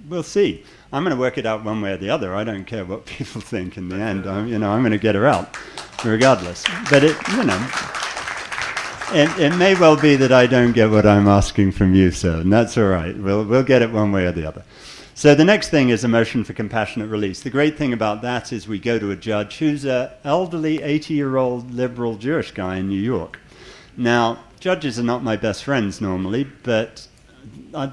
We'll see. I'm going to work it out one way or the other. I don't care what people think in the end. I'm going to get her out, regardless. But it may well be that I don't get what I'm asking from you, sir, and that's all right. We'll get it one way or the other. So the next thing is a motion for compassionate release. The great thing about that is we go to a judge who's an elderly 80-year-old liberal Jewish guy in New York. Now, judges are not my best friends normally, but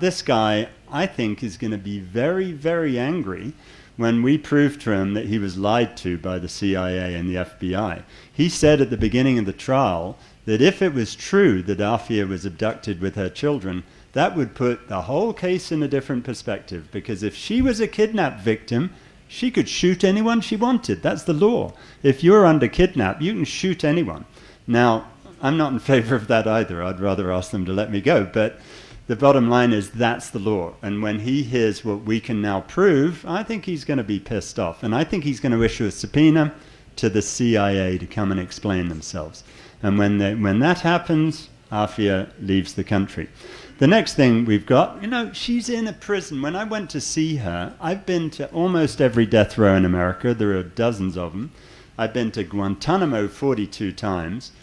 this guy, I think, is going to be very, very angry when we prove to him that he was lied to by the CIA and the FBI. He said at the beginning of the trial that if it was true that Aafia was abducted with her children, that would put the whole case in a different perspective, because if she was a kidnap victim, she could shoot anyone she wanted. That's the law. If you're under kidnap, you can shoot anyone. Now, I'm not in favor of that either. I'd rather ask them to let me go. But the bottom line is that's the law. And when he hears what we can now prove, I think he's going to be pissed off. And I think he's going to issue a subpoena to the CIA to come and explain themselves. And when that happens, Aafia leaves the country. The next thing we've got, she's in a prison. When I went to see her, I've been to almost every death row in America. There are dozens of them. I've been to Guantanamo 42 times.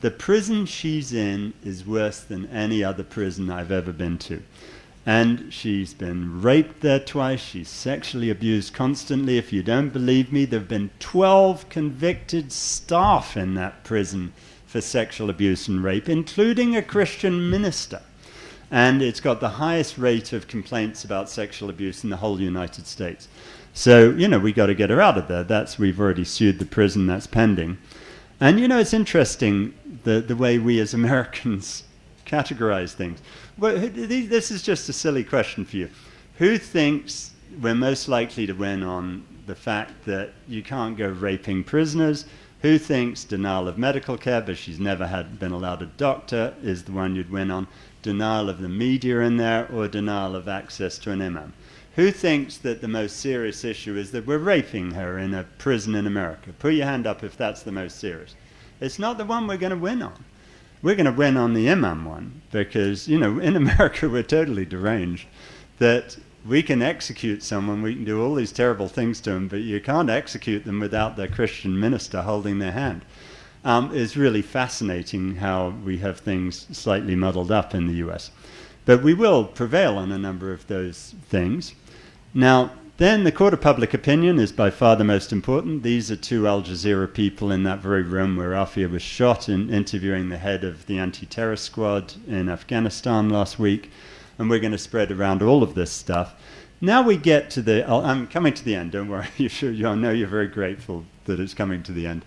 The prison she's in is worse than any other prison I've ever been to. And she's been raped there twice. She's sexually abused constantly. If you don't believe me, there have been 12 convicted staff in that prison for sexual abuse and rape, including a Christian minister. And it's got the highest rate of complaints about sexual abuse in the whole United States. So, we got to get her out of there. We've already sued the prison. That's pending. And, it's interesting the way we as Americans categorize things. Well, this is just a silly question for you. Who thinks we're most likely to win on the fact that you can't go raping prisoners? Who thinks denial of medical care, but she's never been allowed a doctor, is the one you'd win on? Denial of the media in there, or denial of access to an imam? Who thinks that the most serious issue is that we're raping her in a prison in America? Put your hand up if that's the most serious. It's not the one we're going to win on. We're going to win on the imam one because, in America we're totally deranged that we can execute someone, we can do all these terrible things to them, but you can't execute them without their Christian minister holding their hand. It's really fascinating how we have things slightly muddled up in the US. But we will prevail on a number of those things. Now, then the court of public opinion is by far the most important. These are two Al Jazeera people in that very room where Aafia was shot in interviewing the head of the anti-terror squad in Afghanistan last week. And we're going to spread around all of this stuff. Now we get to I'm coming to the end, don't worry. I know you're very grateful that it's coming to the end.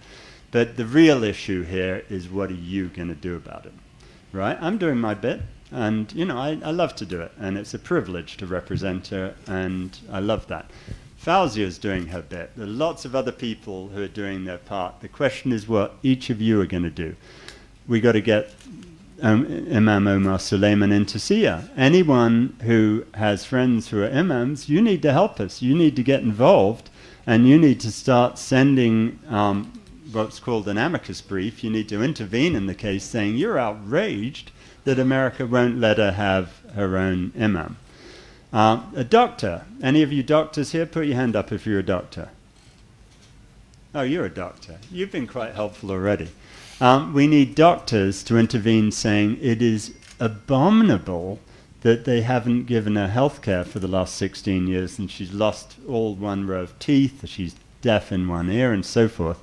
But the real issue here is what are you going to do about it, right? I'm doing my bit, and, I love to do it, and it's a privilege to represent her, and I love that. Fouzia's doing her bit. There are lots of other people who are doing their part. The question is what each of you are going to do. We got to get Imam Omar Suleiman in to see her. Anyone who has friends who are imams, you need to help us. You need to get involved, and you need to start sending what's called an amicus brief. You need to intervene in the case saying you're outraged that America won't let her have her own imam. A doctor. Any of you doctors here? Put your hand up if you're a doctor. Oh, you're a doctor. You've been quite helpful already. We need doctors to intervene saying it is abominable that they haven't given her health care for the last 16 years, and she's lost all one row of teeth, she's deaf in one ear, and so forth.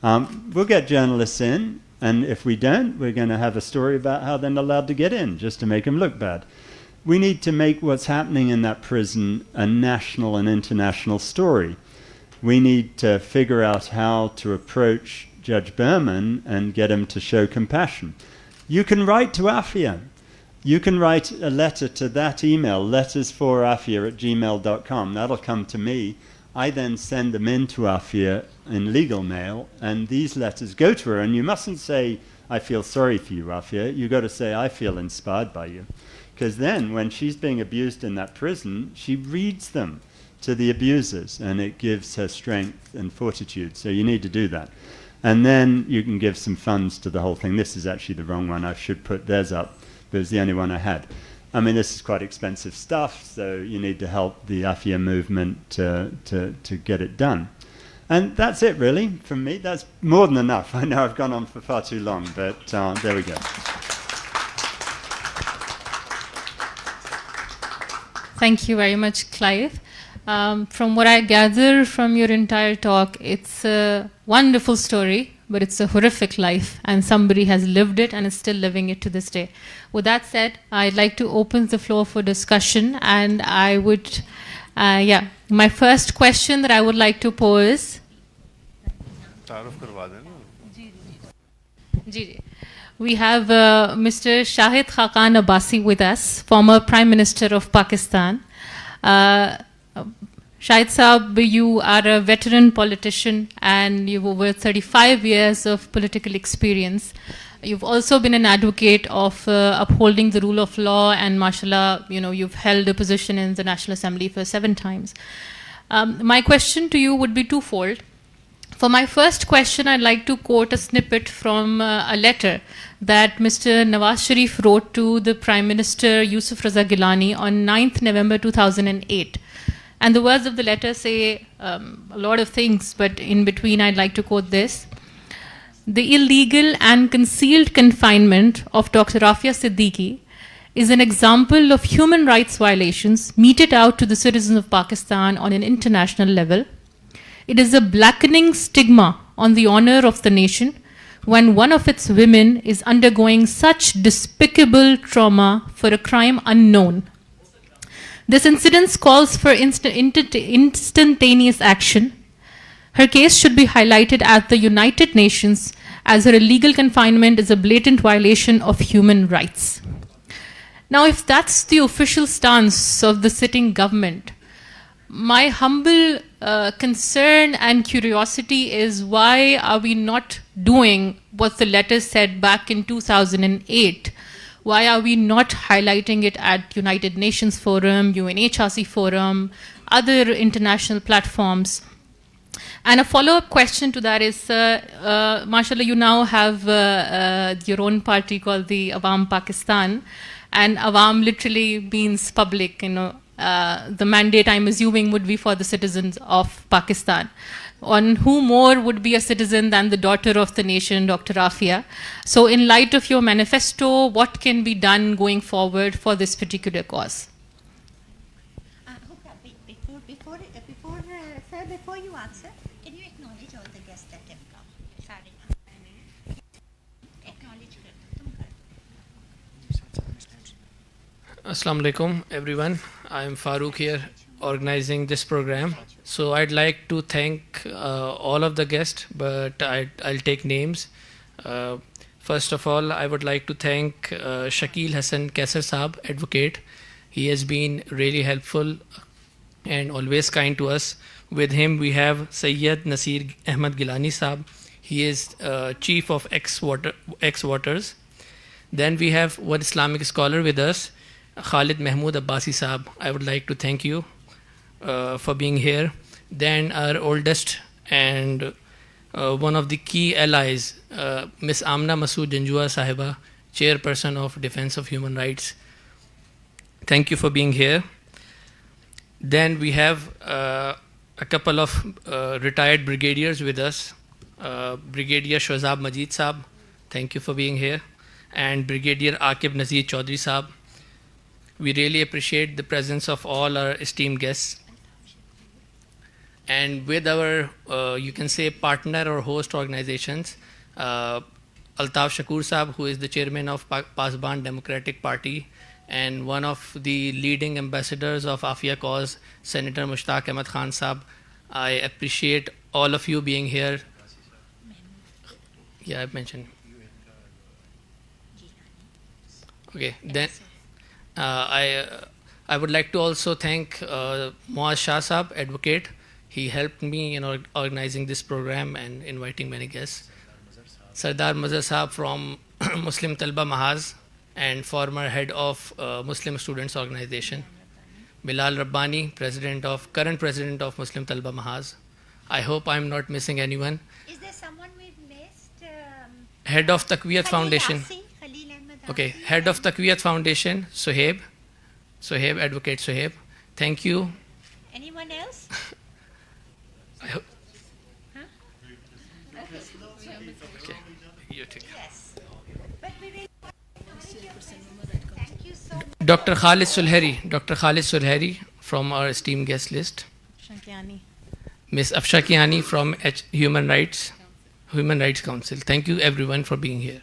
We'll get journalists in, and if we don't, we're going to have a story about how they're not allowed to get in, just to make them look bad. We need to make what's happening in that prison a national and international story. We need to figure out how to approach Judge Berman and get him to show compassion. You can write to Aafia. You can write a letter to that email, lettersforaafia@gmail.com. That'll come to me. I then send them in to Aafia in legal mail, and these letters go to her. And you mustn't say, I feel sorry for you, Aafia. You've got to say, I feel inspired by you. Because then, when she's being abused in that prison, she reads them to the abusers, and it gives her strength and fortitude. So you need to do that. And then you can give some funds to the whole thing. This is actually the wrong one. I should put theirs up, but it's the only one I had. I mean, this is quite expensive stuff, so you need to help the Aafia movement to get it done. And that's it, really, from me. That's more than enough. I know I've gone on for far too long, but there we go. Thank you very much, Clive. From what I gather from your entire talk, it's a wonderful story, but it's a horrific life, and somebody has lived it and is still living it to this day. With that said, I'd like to open the floor for discussion, and I would, my first question that I would like to pose. We have Mr. Shahid Khaqan Abbasi with us, former Prime Minister of Pakistan. Shahid Saab, you are a veteran politician and you've over 35 years of political experience. You've also been an advocate of upholding the rule of law, and mashallah, you've held a position in the National Assembly for 7 times. My question to you would be twofold. For my first question, I'd like to quote a snippet from a letter that Mr. Nawaz Sharif wrote to the Prime Minister Yusuf Raza Gilani on 9th November 2008. And the words of the letter say a lot of things, but in between I'd like to quote this. The illegal and concealed confinement of Dr. Aafia Siddiqui is an example of human rights violations meted out to the citizens of Pakistan on an international level. It is a blackening stigma on the honor of the nation when one of its women is undergoing such despicable trauma for a crime unknown. This incident calls for instantaneous action. Her case should be highlighted at the United Nations, as her illegal confinement is a blatant violation of human rights. Now, if that's the official stance of the sitting government, my humble concern and curiosity is, why are we not doing what the letter said back in 2008? Why are we not highlighting it at United Nations Forum, UNHRC Forum, other international platforms? And a follow-up question to that is, mashallah, you now have your own party called the Awam Pakistan, and Awam literally means public, the mandate, I'm assuming, would be for the citizens of Pakistan. On who more would be a citizen than the daughter of the nation, Dr. Aafia? So in light of your manifesto, what can be done going forward for this particular cause? Before you answer, can you acknowledge all the guests that have come? Sorry. Acknowledge. Assalamu alaikum, everyone. I am Farooq here, organizing this program. So I'd like to thank all of the guests, but I'll take names. First of all, I would like to thank Shakil Hassan Kaisar Saab, advocate. He has been really helpful and always kind to us. With him, we have Sayyid Nasir Ahmad Gilani Saab. He is chief of ex-waters. Then we have one Islamic scholar with us, Khalid Mahmood Abbasi Saab. I would like to thank you for being here. Then our oldest and one of the key allies, Miss Amna Masood Janjua Sahiba, chairperson of Defense of Human Rights. Thank you for being here. Then we have a couple of retired brigadiers with us. Brigadier Shahzab Majid Saab, thank you for being here. And Brigadier Aqib Nazir Chaudhry Saab. We really appreciate the presence of all our esteemed guests. And with our, you can say, partner or host organizations, Altaf Shakur Saab, who is the chairman of Pasban Democratic Party and one of the leading ambassadors of Aafia cause, Senator Mushtaq Ahmad Khan Saab. I appreciate all of you being here. Yeah, I've mentioned. Okay, then I would like to also thank Muaz Shah Saab, advocate. He helped me in organizing this program and inviting many guests. Sardar Mazhar Saab from Muslim Talba Mahaz and former head of Muslim Students Organization. Bilal Rabbani, current president of Muslim Talba Mahaz. I hope I'm not missing anyone. Is there someone we've missed? Head of Taqwiyat Foundation. Okay, head of Taqwiyat Foundation, Suhaib, Advocate Suhaib. Thank you. Anyone else? I hope. Okay, you take it. Yes. But we really thank you so much. Dr. Khalid Sulheri from our esteemed guest list. Shakiani. Ms. Afsha Kiani from Human Rights Council. Thank you everyone for being here.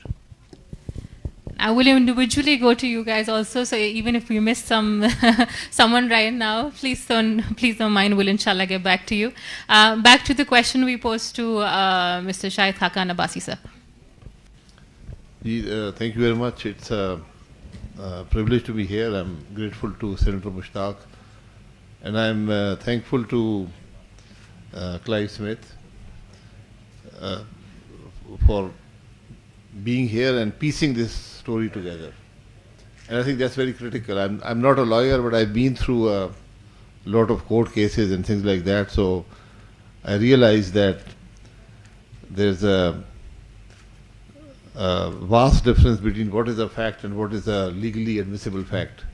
I will individually go to you guys also, so even if we miss someone right now, please don't mind. We'll inshallah get back to you. Back to the question we posed to Mr. Shahid Khaqan Abbasi sir. Thank you very much. It's a privilege to be here. I'm grateful to Senator Mushtaq, and I'm thankful to Clive Smith for being here and piecing this story together. And I think that's very critical. I'm not a lawyer, but I've been through a lot of court cases and things like that, so I realize that there's a vast difference between what is a fact and what is a legally admissible fact.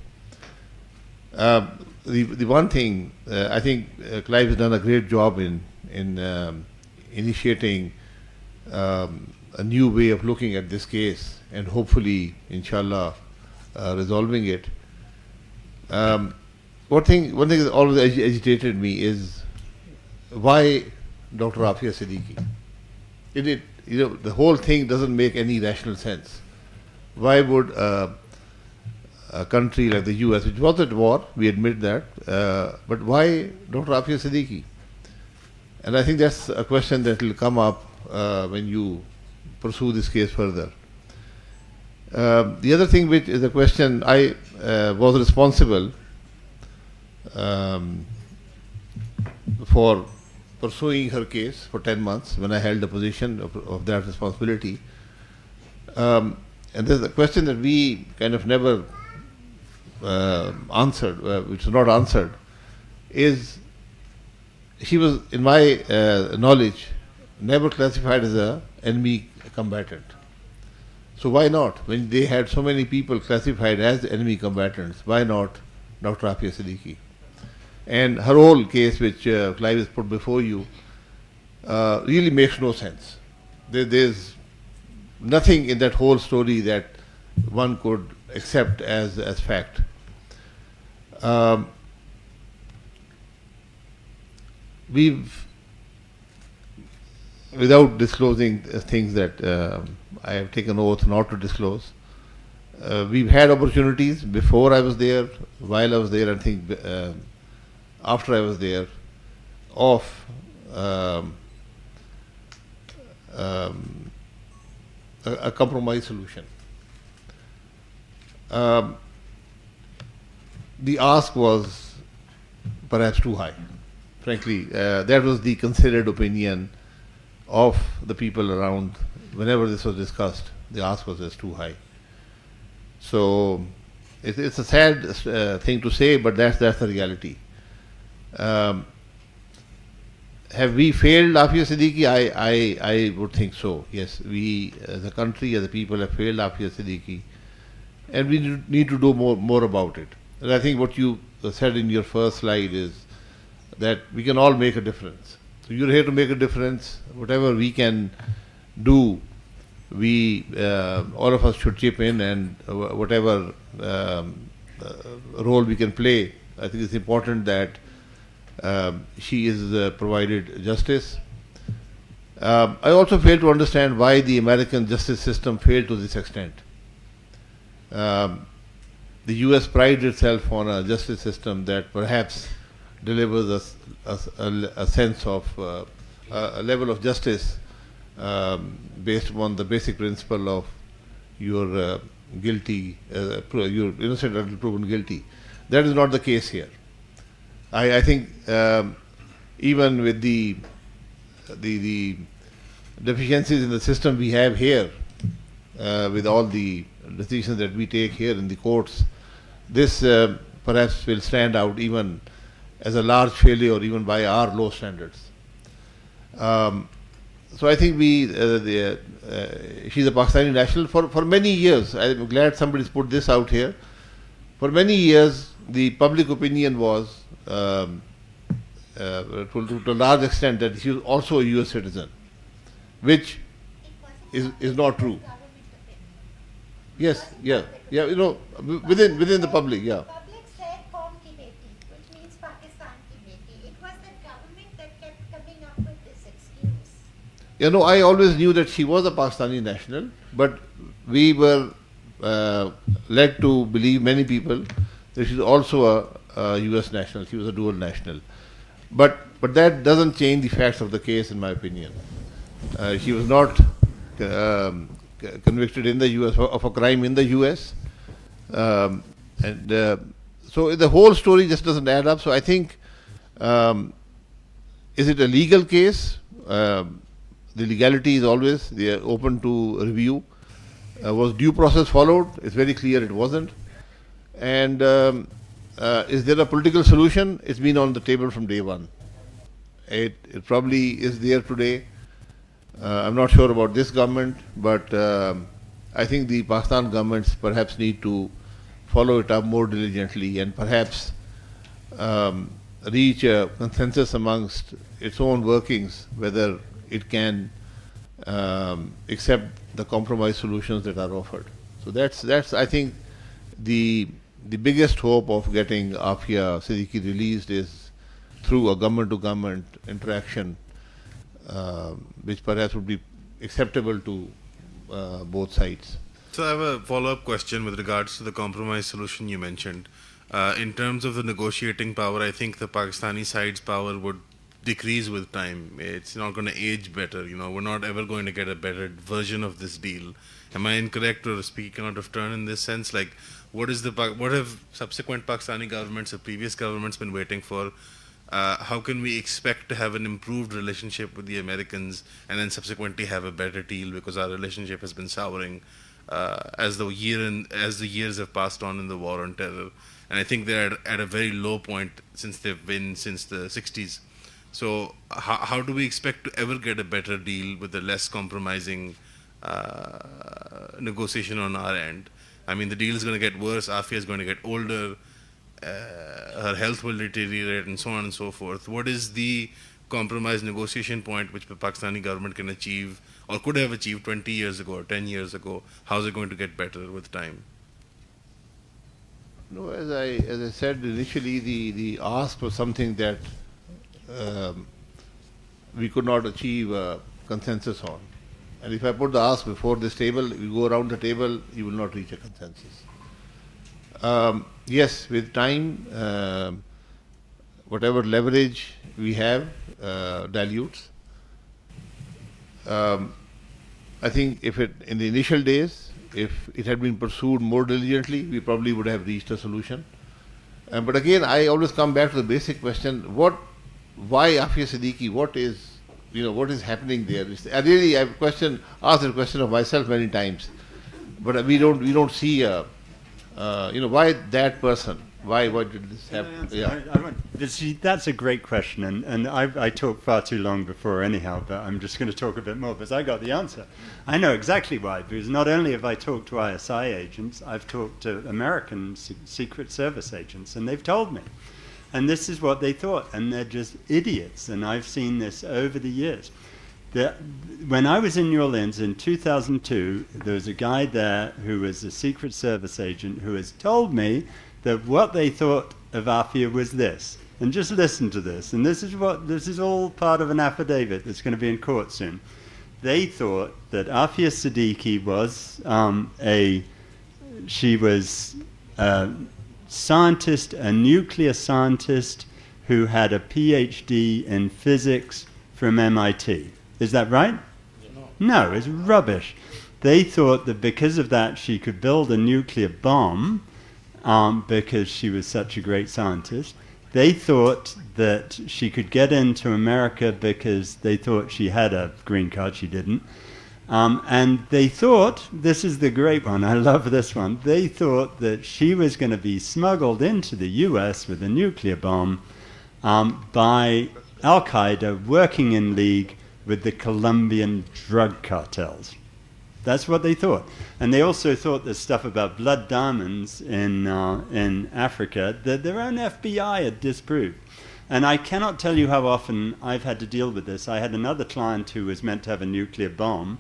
The one thing, I think Clive has done a great job in initiating a new way of looking at this case and hopefully, inshallah, resolving it. One thing that always agitated me is why Dr. Aafia Siddiqui? The whole thing doesn't make any rational sense. Why would a country like the US, which was at war, we admit that, but why Dr. Aafia Siddiqui? And I think that's a question that will come up when you pursue this case further. The other thing, which is a question, I was responsible for pursuing her case for 10 months when I held the position of that responsibility. And there's a question that we kind of never answered, which was not answered, is she was, in my knowledge, never classified as an enemy combatant. So why not? When they had so many people classified as enemy combatants, why not Dr. Aafia Siddiqui? And her whole case, which Clive has put before you, really makes no sense. There's nothing in that whole story that one could accept as fact. We've, without disclosing things that I have taken oath not to disclose, we've had opportunities before I was there, while I was there, and think after I was there, of a compromise solution. The ask was perhaps too high. Frankly, that was the considered opinion of the people around. Whenever this was discussed, the ask was just too high. So it's a sad thing to say, but that's the reality. Have we failed Aafia Siddiqui? I would think so. Yes, we as a country, as a people, have failed Aafia Siddiqui, and we need to do more about it. And I think what you said in your first slide is that we can all make a difference. So you're here to make a difference. Whatever we can do, we all of us should chip in, and whatever role we can play. I think it's important that she is provided justice. I also fail to understand why the American justice system failed to this extent. The US prides itself on a justice system that perhaps delivers us a sense of a level of justice based upon the basic principle of your guilty, you're innocent until proven guilty. That is not the case here. I think even with the deficiencies in the system we have here, with all the decisions that we take here in the courts, this perhaps will stand out even as a large failure, even by our low standards. So I think she's a Pakistani national for many years. I'm glad somebody's put this out here. For many years, the public opinion was, to a large extent, that she was also a US citizen, which is not true. Yes, yeah, you know, within the public, yeah. Public said Qawm ki beti, which means Pakistan ki beti. It was the government that kept coming up with this excuse. You know, I always knew that she was a Pakistani national, but we were led to believe, many people, that she's also a US national. She was a dual national. But that doesn't change the facts of the case, in my opinion. She was not convicted in the US of a crime in the US. So the whole story just doesn't add up. So I think, is it a legal case? The legality is always open to review. Was due process followed? It's very clear it wasn't. And is there a political solution? It's been on the table from day one. It probably is there today. I'm not sure about this government, but I think the Pakistan governments perhaps need to follow it up more diligently and perhaps reach a consensus amongst its own workings, whether it can accept the compromise solutions that are offered. So that's I think the biggest hope of getting Aafia Siddiqui released is through a government-to-government interaction, which perhaps would be acceptable to both sides. So I have a follow-up question with regards to the compromise solution you mentioned. In terms of the negotiating power, I think the Pakistani side's power would decrease with time. It's not going to age better. You know, we're not ever going to get a better version of this deal. Am I incorrect or speaking out of turn in this sense? Like, what have subsequent Pakistani governments or previous governments been waiting for? How can we expect to have an improved relationship with the Americans and then subsequently have a better deal, because our relationship has been souring as the years have passed on in the war on terror, and I think they're at a very low point since they've been since the 60s. So how do we expect to ever get a better deal with a less compromising negotiation on our end? I mean, the deal is going to get worse. Aafia is going to get older. Her health will deteriorate, and so on and so forth. What is the compromise negotiation point which the Pakistani government can achieve or could have achieved 20 years ago or 10 years ago? How is it going to get better with time? No, as I said initially, the ask was something that we could not achieve a consensus on. And if I put the ask before this table, you go around the table, you will not reach a consensus. Yes, with time, whatever leverage we have dilutes. I think in the initial days, if it had been pursued more diligently, we probably would have reached a solution. But again, I always come back to the basic question: why Aafia Siddiqui? What is happening there? I've asked the question of myself many times, but we don't see why that person? Why did this happen? That's a great question, and I talked far too long before anyhow, but I'm just going to talk a bit more because I got the answer. I know exactly why, because not only have I talked to ISI agents, I've talked to American Secret Service agents, and they've told me. And this is what they thought, and they're just idiots, and I've seen this over the years. When I was in New Orleans in 2002, there was a guy there who was a Secret Service agent who has told me that what they thought of Aafia was this. And just listen to this. And this is all part of an affidavit that's going to be in court soon. They thought that Aafia Siddiqui was she was a scientist, a nuclear scientist who had a PhD in physics from MIT. Is that right? No, it's rubbish. They thought that because of that she could build a nuclear bomb because she was such a great scientist. They thought that she could get into America because they thought she had a green card. She didn't. And they thought, this is the great one, I love this one, they thought that she was going to be smuggled into the US with a nuclear bomb by Al-Qaeda working in league with the Colombian drug cartels. That's what they thought. And they also thought this stuff about blood diamonds in Africa that their own FBI had disproved. And I cannot tell you how often I've had to deal with this. I had another client who was meant to have a nuclear bomb,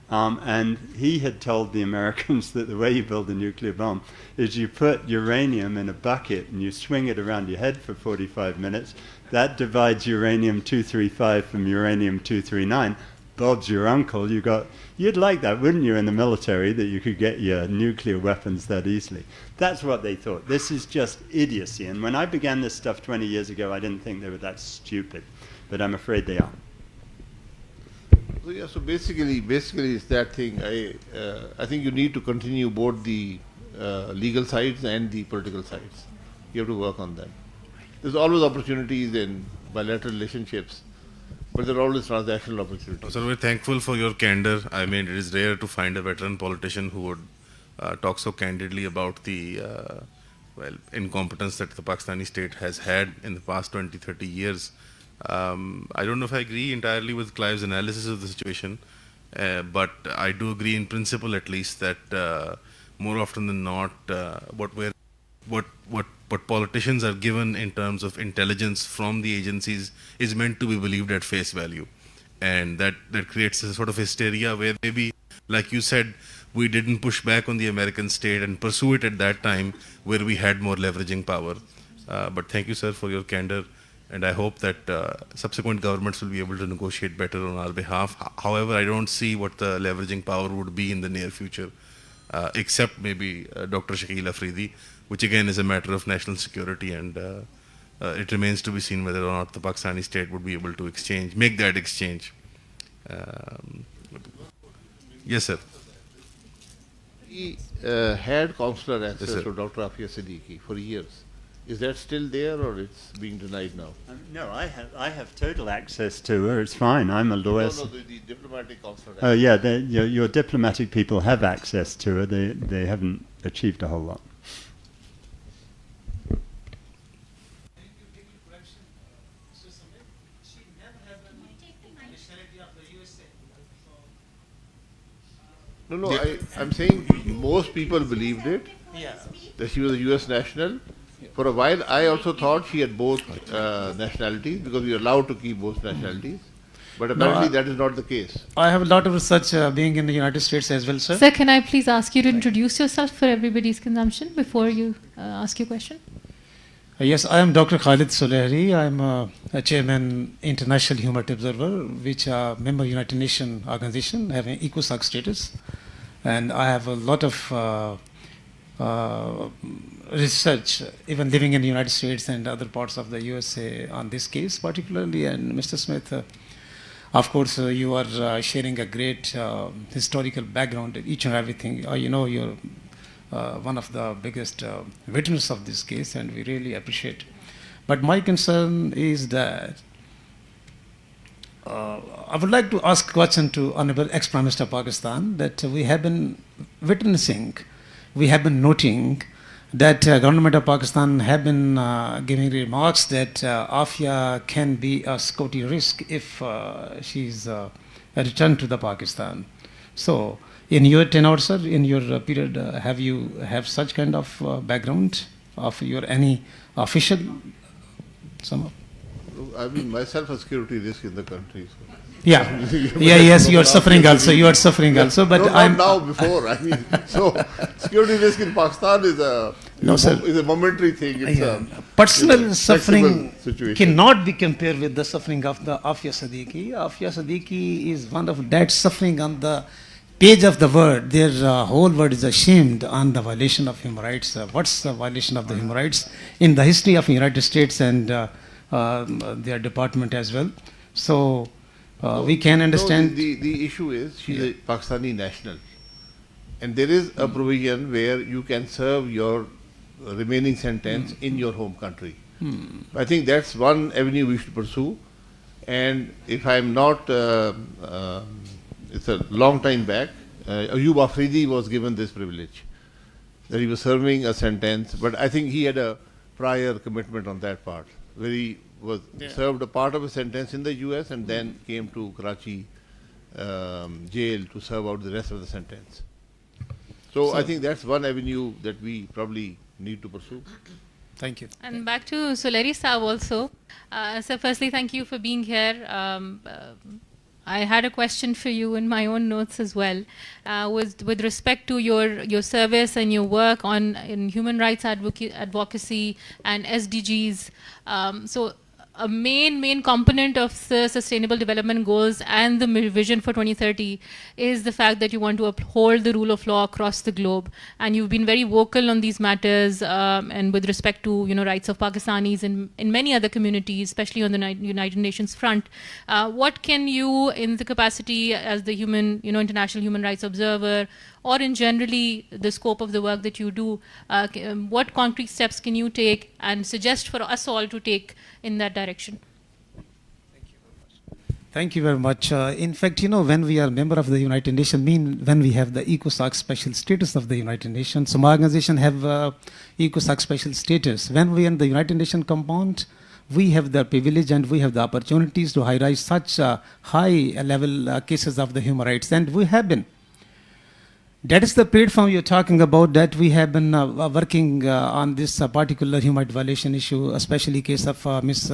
and he had told the Americans that the way you build a nuclear bomb is you put uranium in a bucket and you swing it around your head for 45 minutes. That divides uranium-235 from uranium-239. Bob's your uncle. You'd like that, wouldn't you, in the military, that you could get your nuclear weapons that easily. That's what they thought. This is just idiocy. And when I began this stuff 20 years ago, I didn't think they were that stupid. But I'm afraid they are. So, yeah, so basically it's that thing. I think you need to continue both the legal sides and the political sides. You have to work on them. There's always opportunities in bilateral relationships, but there are always transactional opportunities. So we're thankful for your candor. I mean, it is rare to find a veteran politician who would talk so candidly about the incompetence that the Pakistani state has had in the past 20, 30 years. I don't know if I agree entirely with Clive's analysis of the situation, but I do agree in principle at least that more often than not, what politicians are given in terms of intelligence from the agencies is meant to be believed at face value. And that creates a sort of hysteria where maybe, like you said, we didn't push back on the American state and pursue it at that time where we had more leveraging power. But thank you, sir, for your candor. And I hope that subsequent governments will be able to negotiate better on our behalf. However, I don't see what the leveraging power would be in the near future, except maybe Dr. Shahid Afridi, which again is a matter of national security, and it remains to be seen whether or not the Pakistani state would be able to make that exchange. Yes, sir. He had consular access Yes, to Dr. Aafia Siddiqui for years. Is that still there, or it's being denied now? No, I have total access to her. It's fine. I'm a lawyer. No, the diplomatic consular access. Oh yeah, your diplomatic people have access to her. They haven't achieved a whole lot. No, I'm saying most people believed it, that she was a US national. For a while, I also thought she had both nationalities, because we are allowed to keep both nationalities. But apparently that is not the case. I have a lot of research being in the United States as well, sir. Sir, can I please ask you to introduce yourself for everybody's consumption before you ask your question? Yes, I am Dr. Khalid Solehri. I am a chairman International Human Rights Observer, which are member United Nations organization having ECOSOC status. And I have a lot of research, even living in the United States and other parts of the USA on this case particularly. And Mr. Smith, of course, you are sharing a great historical background, each and everything. You know, you're one of the biggest witnesses of this case, and we really appreciate. But my concern is that I would like to ask a question to Honorable Ex-Prime Minister of Pakistan, that we have been witnessing, we have been noting that government of Pakistan have been giving remarks that Aafia can be a security risk if she is returned to the Pakistan. So, in your tenure, sir, in your period, have you have such kind of background of your any official? I mean, myself a security risk in the country. So. Yeah, yeah, yes, you are suffering also. You are suffering also, but no, I'm not now. Before, I mean, so security risk in Pakistan is a is a momentary thing. It's a personal suffering flexible situation. cannot be compared with the suffering of the Aafia Siddiqui. Aafia Siddiqui is one of that suffering on the page of the word. Their whole world is ashamed on the violation of human rights. What's the violation of the human rights in the history of the United States and their department as well? So. We can understand. No, the issue is she's a Pakistani national, and there is a provision where you can serve your remaining sentence in your home country. I think that's one avenue we should pursue. And if I'm not, it's a long time back, Ayub Afridi was given this privilege, that he was serving a sentence, but I think he had a prior commitment on that part, where he was served a part of a sentence in the US and then came to Karachi jail to serve out the rest of the sentence. So I think that's one avenue that we probably need to pursue. Thank you. And back to Soleri Saab also. So firstly, thank you for being here. I had a question for you in my own notes as well, with respect to your service and your work in human rights advocacy and SDGs. So a main component of the Sustainable Development Goals and the vision for 2030 is the fact that you want to uphold the rule of law across the globe, and you've been very vocal on these matters and with respect to rights of Pakistanis and in many other communities, especially on the United Nations front. What can you, in the capacity as the international human rights observer, or in generally the scope of the work that you do, what concrete steps can you take and suggest for us all to take in that direction? Thank you very much. In fact, when we are a member of the United Nations, when we have the ECOSOC special status of the United Nations, some organizations have ECOSOC special status. When we are in the United Nations compound, we have the privilege and we have the opportunities to highlight such high-level cases of the human rights, and we have been. That is the platform you're talking about, that we have been working on this particular human rights violation issue, especially case of Ms.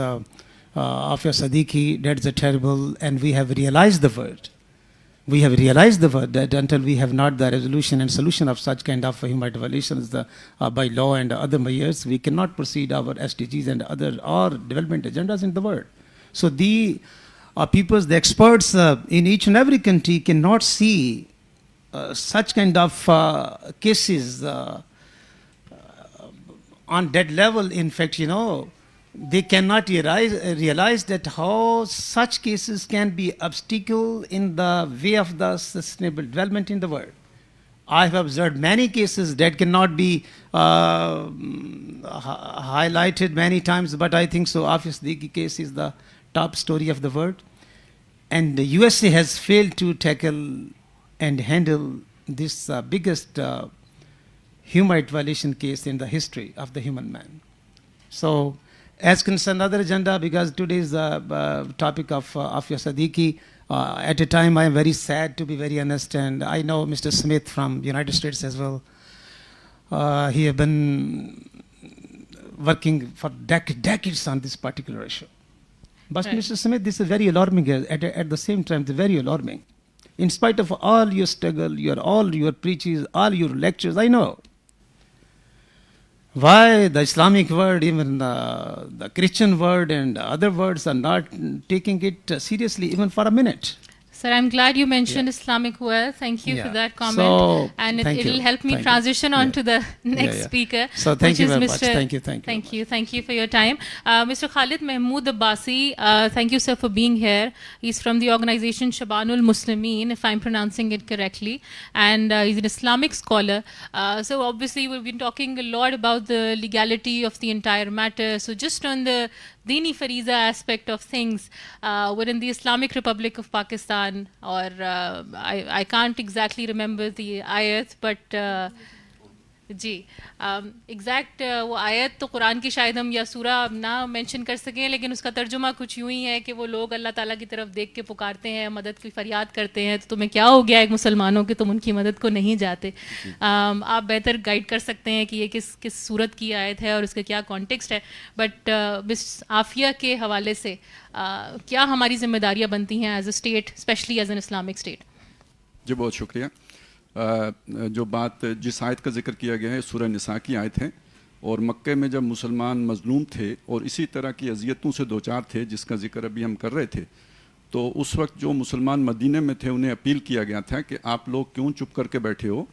Aafia Siddiqui. That's a terrible, and we have realized the word. We have realized the word that until we have not the resolution and solution of such kind of human rights violations by law and other measures, we cannot proceed our SDGs and other or development agendas in the world. So the peoples, the experts in each and every country cannot see such kind of cases on that level. In fact, they cannot realize that how such cases can be obstacle in the way of the sustainable development in the world. I have observed many cases that cannot be highlighted many times, but I think so Aafia Siddiqui case is the top story of the world. And the USA has failed to tackle and handle this biggest human rights violation case in the history of the human man. So, as concerned other agenda, because today is the topic of Aafia Siddiqui, at a time I am very sad, to be very honest, and I know Mr. Smith from United States as well. He has been working for decades on this particular issue. But right. Mr. Smith, this is very alarming. At the same time, it's very alarming. In spite of all your struggle, all your preaches, all your lectures, I know why the Islamic world, even the Christian world and other words are not taking it seriously even for a minute. Sir, I'm glad you mentioned Islamic world. Thank you for that comment. So, and it'll help me transition on to the next speaker. So thank you very much. Thank you. Thank you for your time. Mr. Khalid Mahmood Abbasi, thank you, sir, for being here. He's from the organization Shabanul Muslimin, if I'm pronouncing it correctly. And he's an Islamic scholar. So obviously we've been talking a lot about the legality of the entire matter. So just on the Dini Fariza aspect of things, within the Islamic Republic of Pakistan, or I can't exactly remember the ayat, but جی exact وہ آیت تو قرآن کی شاید ہم یا سورہ نہ مینشن کر سکیں، لیکن اس کا ترجمہ کچھ یوں ہی ہے کہ وہ لوگ اللہ تعالیٰ کی طرف دیکھ کے پکارتے ہیں، مدد کی فریاد کرتے ہیں، تو تمہیں کیا ہو گیا ایک مسلمانوں کہ تم ان کی مدد کو نہیں جاتے. آپ بہتر گائیڈ کر سکتے ہیں کہ یہ کس صورت کی آیت ہے اور اس کا کیا کانٹیکسٹ ہے. بٹ مس عافیہ کے حوالے سے کیا ہماری ذمہ داریاں بنتی ہیں as a state, especially as an Islamic state? جی بہت شکریہ. جو بات جس آیت کا ذکر کیا گیا ہے سورہ نساء کی آیت ہے، اور مکہ میں جب مسلمان مظلوم تھے اور اسی طرح کی اذیتوں سے دوچار تھے جس کا ذکر ابھی ہم کر رہے تھے، تو اس وقت جو مسلمان مدینہ میں تھے انہیں اپیل کیا گیا تھا کہ آپ لوگ کیوں چپ کر کے بیٹھے ہو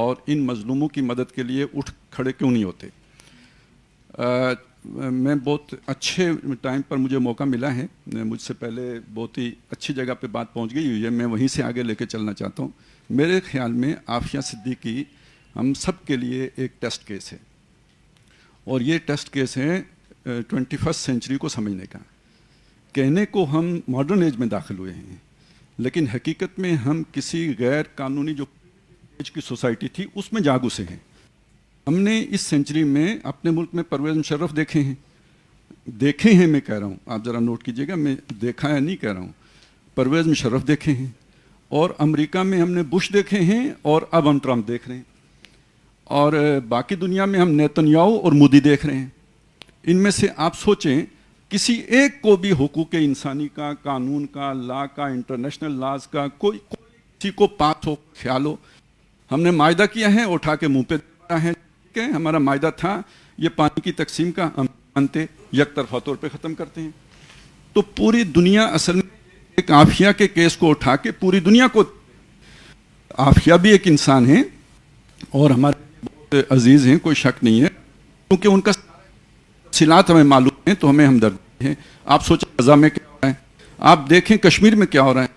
اور ان مظلوموں کی مدد کے لیے اٹھ کھڑے کیوں نہیں ہوتے. میں بہت اچھے ٹائم پر مجھے موقع ملا ہے، مجھ سے پہلے بہت ہی اچھی جگہ پہ بات پہنچ گئی ہوئی ہے، میں وہیں سے آگے لے کے چلنا چاہتا ہوں. میرے خیال میں عافیہ صدیقی ہم سب کے لیے ایک ٹیسٹ کیس ہے، اور یہ ٹیسٹ کیس ہے 21 سینچری کو سمجھنے کا. کہنے کو ہم ماڈرن ایج میں داخل ہوئے ہیں، لیکن حقیقت میں ہم کسی غیر قانونی جو ایج کی سوسائٹی تھی اس میں جا گھسے ہیں. ہم نے اس سینچری میں اپنے ملک میں پرویز مشرف دیکھے ہیں میں کہہ رہا ہوں، آپ ذرا نوٹ کیجئے گا، میں دیکھا ہے نہیں کہہ رہا ہوں، پرویز مشرف دیکھے ہیں، اور امریکہ میں ہم نے بش دیکھے ہیں، اور اب ہم ٹرمپ دیکھ رہے ہیں، اور باقی دنیا میں ہم نیتنیاہو اور مودی دیکھ رہے ہیں. ان میں سے آپ سوچیں کسی ایک کو بھی حقوق انسانی کا، قانون کا، لا کا، انٹرنیشنل لاز کا کوئی کسی کو پاس ہو، خیال ہو. ہم نے معاہدہ کیا ہے، اٹھا کے منہ پہ دیتا ہے کہ ہمارا معاہدہ تھا یہ پانی کی تقسیم کا، ہم مانتے یک طرفہ طور پہ ختم کرتے ہیں. تو پوری دنیا اصل میں ایک عافیہ کے کیس کو اٹھا کے پوری دنیا کو، عافیہ بھی ایک انسان ہے اور ہمارے بہت عزیز ہیں، کوئی شک نہیں ہے، کیونکہ ان کا تفصیلات ہمیں معلوم ہیں تو ہمیں ہمدردی ہے. آپ سوچیں غزہ میں کیا ہو رہا ہے، آپ دیکھیں کشمیر میں کیا ہو رہا ہے،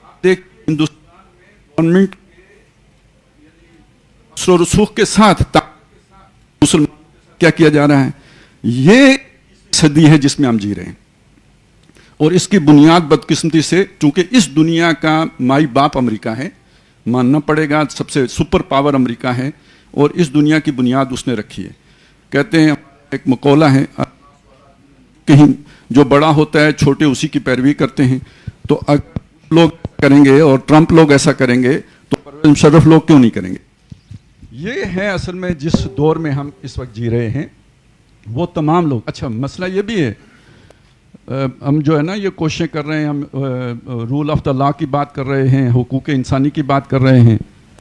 آپ دیکھیں ہندوستان میں گورنمنٹ اثر و رسوخ کے ساتھ مسلمان کیا کیا جا رہا ہے. یہ صدی ہے جس میں ہم جی رہے ہیں، اور اس کی بنیاد بدقسمتی سے، چونکہ اس دنیا کا مائی باپ امریکہ ہے، ماننا پڑے گا، سب سے سپر پاور امریکہ ہے، اور اس دنیا کی بنیاد اس نے رکھی ہے. کہتے ہیں ایک مقولہ ہے، کہیں جو بڑا ہوتا ہے چھوٹے اسی کی پیروی کرتے ہیں. تو اگر لوگ کریں گے اور ٹرمپ لوگ ایسا کریں گے تو پرویز مشرف لوگ کیوں نہیں کریں گے؟ یہ ہے اصل میں جس دور میں ہم اس وقت جی رہے ہیں. وہ تمام لوگ، اچھا مسئلہ یہ بھی ہے، ہم جو ہے نا یہ کوششیں کر رہے ہیں، ہم رول آف دا لا کی بات کر رہے ہیں، حقوق انسانی کی بات کر رہے ہیں.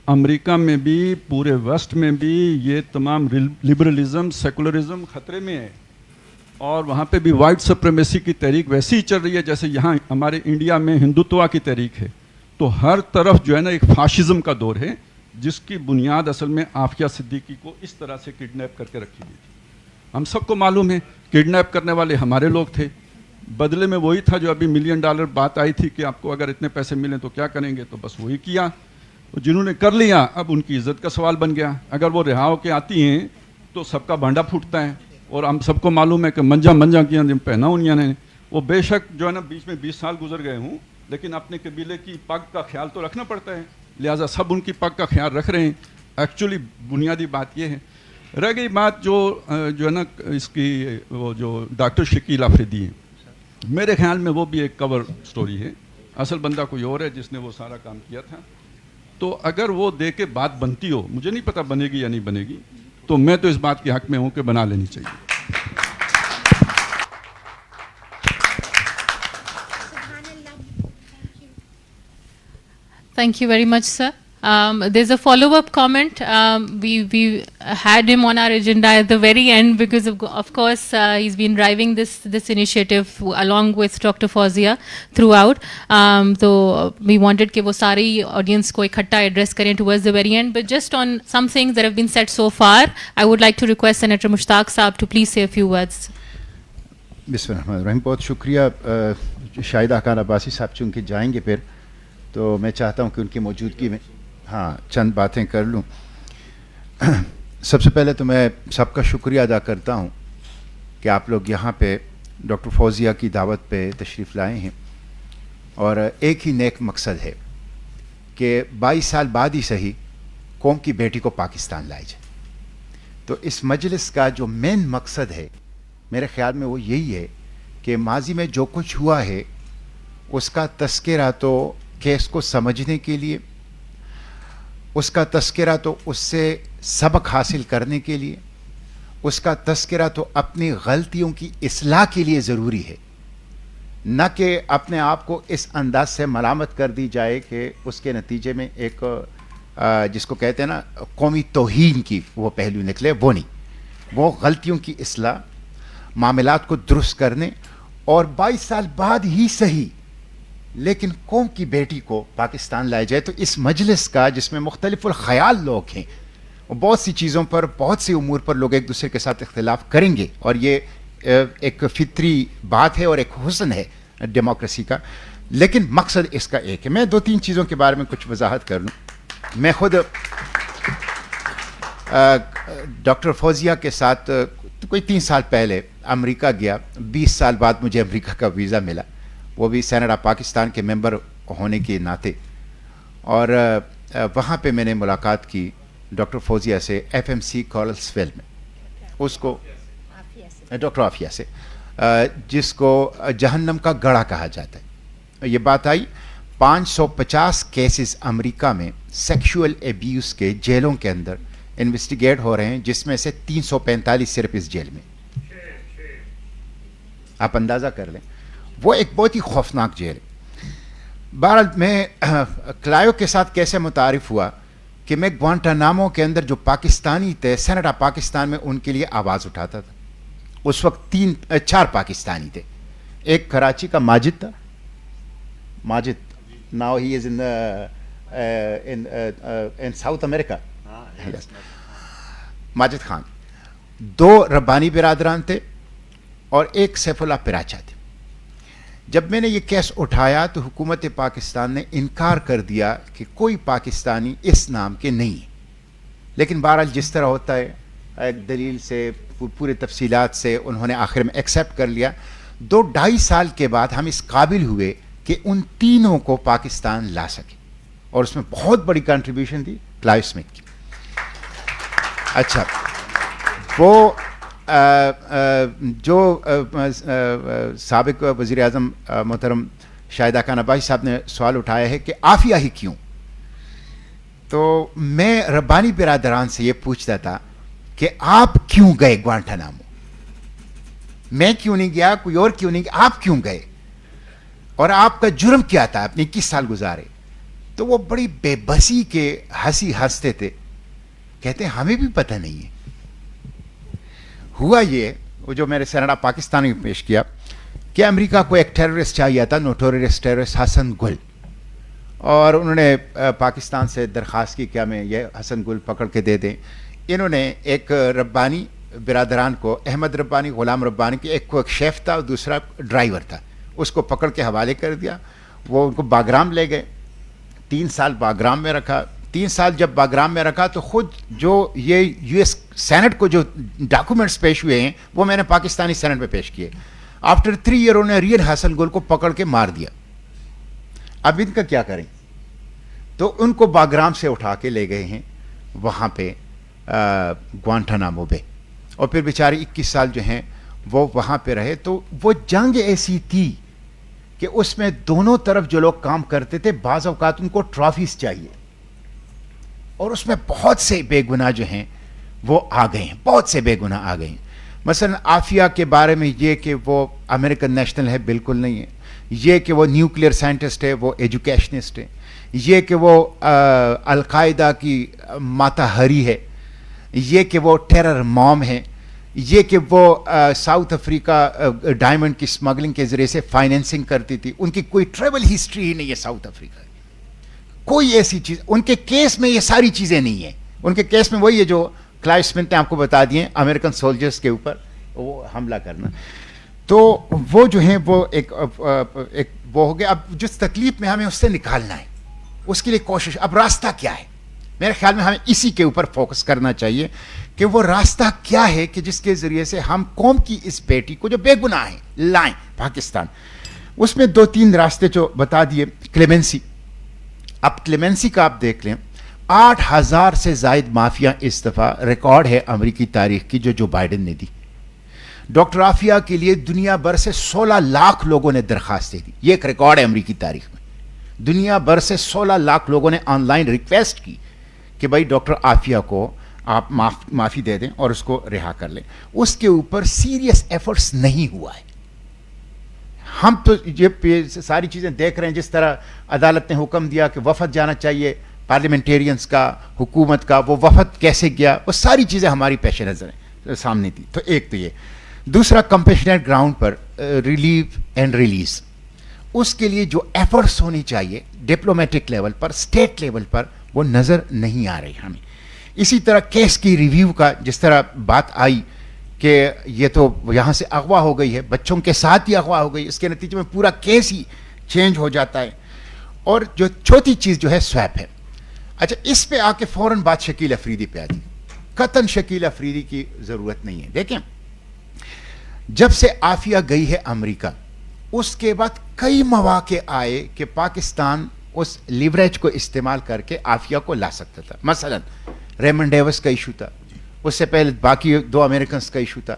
امریکہ میں بھی، پورے ویسٹ میں بھی یہ تمام لبرلزم، سیکولرزم خطرے میں ہے، اور وہاں پہ بھی وائٹ سپریمیسی کی تحریک ویسی ہی چل رہی ہے جیسے یہاں ہمارے انڈیا میں ہندوتوا کی تحریک ہے. تو ہر طرف جو ہے نا ایک فاشزم کا دور ہے، جس کی بنیاد اصل میں عافیہ صدیقی کو اس طرح سے کڈنیپ کر کے رکھی گئی تھی. ہم سب کو معلوم ہے کڈنیپ کرنے والے ہمارے لوگ تھے، بدلے میں وہی تھا جو ابھی $1 ملین بات آئی تھی کہ آپ کو اگر اتنے پیسے ملیں تو کیا کریں گے، تو بس وہی کیا. جنہوں نے کر لیا اب ان کی عزت کا سوال بن گیا. اگر وہ رہا ہو کے آتی ہیں تو سب کا بھانڈا پھوٹتا ہے، اور ہم سب کو معلوم ہے کہ منجا کیا پہنا انہوں نے. وہ بے شک جو ہے نا بیچ میں 20 سال گزر گئے ہوں، لیکن اپنے قبیلے کی پگ کا خیال تو رکھنا پڑتا ہے، لہٰذا سب ان کی پگ کا خیال رکھ رہے ہیں. ایکچولی بنیادی بات یہ ہے. رہ گئی بات جو ہے نا اس کی، وہ جو ڈاکٹر شکیل آفریدی ہیں، میرے خیال میں وہ بھی ایک کور سٹوری ہے. اصل بندہ کوئی اور ہے جس نے وہ سارا کام کیا تھا. تو اگر وہ دے کے بات بنتی ہو، مجھے نہیں پتہ بنے گی یا نہیں بنے گی، تو میں تو اس بات کے حق میں ہوں کہ بنا لینی چاہیے. Thank you very much, sir. There's a follow-up comment. We had him on our agenda at the very end because of course he's been driving this initiative along with Dr. Fouzia throughout. So we wanted کہ وہ ساری audience کو اکٹھا address کریں towards the very end. But just on some things that have been said so far, I would like to request Senator Mushtaq Saab to please say a few words. بسم اللہ الرحمن الرحیم. بہت شکریہ. شاہد خان عباسی صاحب چونکہ جائیں گے پھر، تو میں چاہتا ہوں کہ ان کی موجودگی میں چند باتیں کر لوں. سب سے پہلے تو میں سب کا شکریہ ادا کرتا ہوں کہ آپ لوگ یہاں پہ ڈاکٹر فوزیہ کی دعوت پہ تشریف لائے ہیں، اور ایک ہی نیک مقصد ہے کہ 22 سال بعد ہی صحیح قوم کی بیٹی کو پاکستان لائے جائے. تو اس مجلس کا جو مین مقصد ہے میرے خیال میں وہ یہی ہے کہ ماضی میں جو کچھ ہوا ہے اس کا تذکرہ تو کیس کو سمجھنے کے لیے، اس کا تذکرہ تو اس سے سبق حاصل کرنے کے لیے، اس کا تذکرہ تو اپنی غلطیوں کی اصلاح کے لیے ضروری ہے، نہ کہ اپنے آپ کو اس انداز سے ملامت کر دی جائے کہ اس کے نتیجے میں ایک جس کو کہتے ہیں نا قومی توہین کی وہ پہلو نکلے، وہ نہیں، وہ غلطیوں کی اصلاح، معاملات کو درست کرنے، اور 22 سال بعد ہی صحیح لیکن قوم کی بیٹی کو پاکستان لائے جائے۔ تو اس مجلس کا جس میں مختلف الخیال لوگ ہیں، بہت سی چیزوں پر، بہت سی امور پر لوگ ایک دوسرے کے ساتھ اختلاف کریں گے، اور یہ ایک فطری بات ہے اور ایک حسن ہے ڈیموکریسی کا، لیکن مقصد اس کا ایک ہے۔ میں 2-3 چیزوں کے بارے میں کچھ وضاحت کر لوں۔ میں خود ڈاکٹر فوزیہ کے ساتھ کوئی 3 سال پہلے امریکہ گیا، 20 سال بعد مجھے امریکہ کا ویزا ملا، وہ بھی سینیٹ آف پاکستان کے ممبر ہونے کے ناطے، اور وہاں پہ میں نے ملاقات کی ڈاکٹر فوزیہ سے FMC کولسویل میں، اس کو ڈاکٹر عافیہ سے، جس کو جہنم کا گڑھا کہا جاتا ہے۔ یہ بات آئی 550 کیسز امریکہ میں سیکشول ایبیوز کے جیلوں کے اندر انویسٹیگیٹ ہو رہے ہیں، جس میں سے 345 صرف اس جیل میں۔ آپ اندازہ کر لیں، وہ ایک بہت ہی خوفناک جیل ہے۔ بہرحال میں کلائیو کے ساتھ کیسے متعارف ہوا کہ میں گوانٹانامو کے اندر جو پاکستانی تھے، سینیٹ آف پاکستان میں ان کے لیے آواز اٹھاتا تھا۔ اس وقت 4 پاکستانی تھے، ایک کراچی کا ماجد تھا، Majid now he is in South America، Majid Khan, 2 ربانی برادران تھے اور ایک سیف اللہ پراچا تھے۔ جب میں نے یہ کیس اٹھایا تو حکومت پاکستان نے انکار کر دیا کہ کوئی پاکستانی اس نام کے نہیں ہے، لیکن بہرحال جس طرح ہوتا ہے ایک دلیل سے پورے تفصیلات سے انہوں نے آخر میں ایکسیپٹ کر لیا۔ 2-2.5 سال کے بعد ہم اس قابل ہوئے کہ ان تینوں کو پاکستان لا سکے، اور اس میں بہت بڑی کنٹریبیوشن تھی کلائیو اسمتھ کی۔ اچھا، وہ جو سابق وزیر اعظم محترم شاہد خان عباسی صاحب نے سوال اٹھایا ہے کہ عافیہ ہی کیوں، تو میں ربانی برادران سے یہ پوچھتا تھا کہ آپ کیوں گئے گوانٹانامو؟ میں کیوں نہیں گیا، کوئی اور کیوں نہیں گیا، آپ کیوں گئے، اور آپ کا جرم کیا تھا، اپنے 21 سال گزارے؟ تو وہ بڑی بے بسی کے ہنسی ہنستے تھے، کہتے ہیں ہمیں بھی پتہ نہیں ہے۔ ہوا یہ، وہ جو میرے سینیٹ آف پاکستان میں پیش کیا کہ امریکہ کو ایک ٹیررسٹ چاہیے تھا، نوٹوریس ٹیررسٹ حسن گل، اور انہوں نے پاکستان سے درخواست کی کہ ہمیں یہ حسن گل پکڑ کے دے دیں۔ انہوں نے ایک ربانی برادران کو، احمد ربانی، غلام ربانی کی، ایک کو ایک شیف تھا اور دوسرا ڈرائیور تھا، اس کو پکڑ کے حوالے کر دیا۔ وہ ان کو باگرام لے گئے، 3 سال باگرام میں رکھا۔ 3 سال جب باگرام میں رکھا تو خود جو یہ US سینٹ کو جو ڈاکومنٹس پیش ہوئے ہیں وہ میں نے پاکستانی سینٹ میں پیش کیے۔ آفٹر 3 ایئر انہوں نے ریئل حسن گل کو پکڑ کے مار دیا۔ اب ان کا کیا کریں؟ تو ان کو باگرام سے اٹھا کے لے گئے ہیں وہاں پہ گوانٹانامو بے، اور پھر بیچارے 21 سال جو ہیں وہ وہاں پہ رہے۔ تو وہ جنگ ایسی تھی کہ اس میں دونوں طرف جو لوگ کام کرتے تھے بعض اوقات ان کو ٹرافیز چاہیے، اور اس میں بہت سے بے گناہ جو ہیں وہ آ گئے ہیں، بہت سے بے گناہ آ گئے ہیں۔ مثلا عافیہ کے بارے میں یہ کہ وہ امریکن نیشنل ہے، بالکل نہیں ہے۔ یہ کہ وہ نیوکلیئر سائنٹسٹ ہے، وہ ایجوکیشنسٹ ہے۔ یہ کہ وہ القاعدہ کی ماتاہری ہے۔ یہ کہ وہ ٹیرر موم ہے۔ یہ کہ وہ ساؤتھ افریقہ ڈائمنڈ کی اسمگلنگ کے ذریعے سے فائنینسنگ کرتی تھی۔ ان کی کوئی ٹریول ہسٹری ہی نہیں ہے ساؤتھ افریقہ کی، کوئی ایسی چیز ان کے کیس میں، یہ ساری چیزیں نہیں ہیں ان کے کیس میں۔ وہی ہے جو کلائیو اسمتھ نے آپ کو بتا دیے، امریکن سولجرز کے اوپر وہ حملہ کرنا۔ تو وہ جو ہیں وہ ایک وہ ہو گیا۔ اب جس تکلیف میں ہمیں اس سے نکالنا ہے، اس کے لیے کوشش، اب راستہ کیا ہے؟ میرے خیال میں ہمیں اسی کے اوپر فوکس کرنا چاہیے کہ وہ راستہ کیا ہے کہ جس کے ذریعے سے ہم قوم کی اس بیٹی کو جو بے گناہ ہیں لائیں پاکستان۔ اس میں 2-3 راستے جو بتا دیے۔ کلیمنسی، اب کلیمنسی کا آپ دیکھ لیں، 8,000 سے زائد معافیاں استعفیٰ ریکارڈ ہے امریکی تاریخ کی جو بائیڈن نے دی. ڈاکٹر عافیہ کے لیے دنیا بھر سے 16 لاکھ لوگوں نے درخواستیں دی. یہ ایک ریکارڈ ہے امریکی تاریخ میں. دنیا بھر سے 16 لاکھ لوگوں نے آن لائن ریکویسٹ کی کہ بھائی ڈاکٹر عافیہ کو آپ معافی دے دیں اور اس کو رہا کر لیں. اس کے اوپر سیریس ایفرٹس نہیں ہوا ہے. ہم تو یہ ساری چیزیں دیکھ رہے ہیں, جس طرح عدالت نے حکم دیا کہ وفد جانا چاہیے پارلیمنٹیرینز کا, حکومت کا, وہ وفد کیسے گیا, وہ ساری چیزیں ہماری پیش نظر ہیں, سامنے تھی. تو ایک تو یہ. دوسرا, کمپیشنیٹ گراؤنڈ پر ریلیو اینڈ ریلیز, اس کے لیے جو ایفرٹس ہونی چاہیے ڈپلومیٹک لیول پر, اسٹیٹ لیول پر, وہ نظر نہیں آ رہی ہمیں. اسی طرح کیس کی ریویو کا جس طرح بات آئی کہ یہ تو یہاں سے اغوا ہو گئی ہے, بچوں کے ساتھ ہی اغوا ہو گئی, اس کے نتیجے میں پورا کیس ہی چینج ہو جاتا ہے. اور جو چوتھی چیز جو ہے سویپ ہے. اچھا, اس پہ آ کے فوراً بات شکیل افریدی پہ آتی. قطعاً شکیل افریدی کی ضرورت نہیں ہے. دیکھیں, جب سے عافیہ گئی ہے امریکہ, اس کے بعد کئی مواقع آئے کہ پاکستان اس لیوریج کو استعمال کر کے عافیہ کو لا سکتا تھا. مثلا ریمنڈ ڈیوس کا ایشو تھا, اس سے پہلے باقی 2 امریکنز کا ایشو تھا.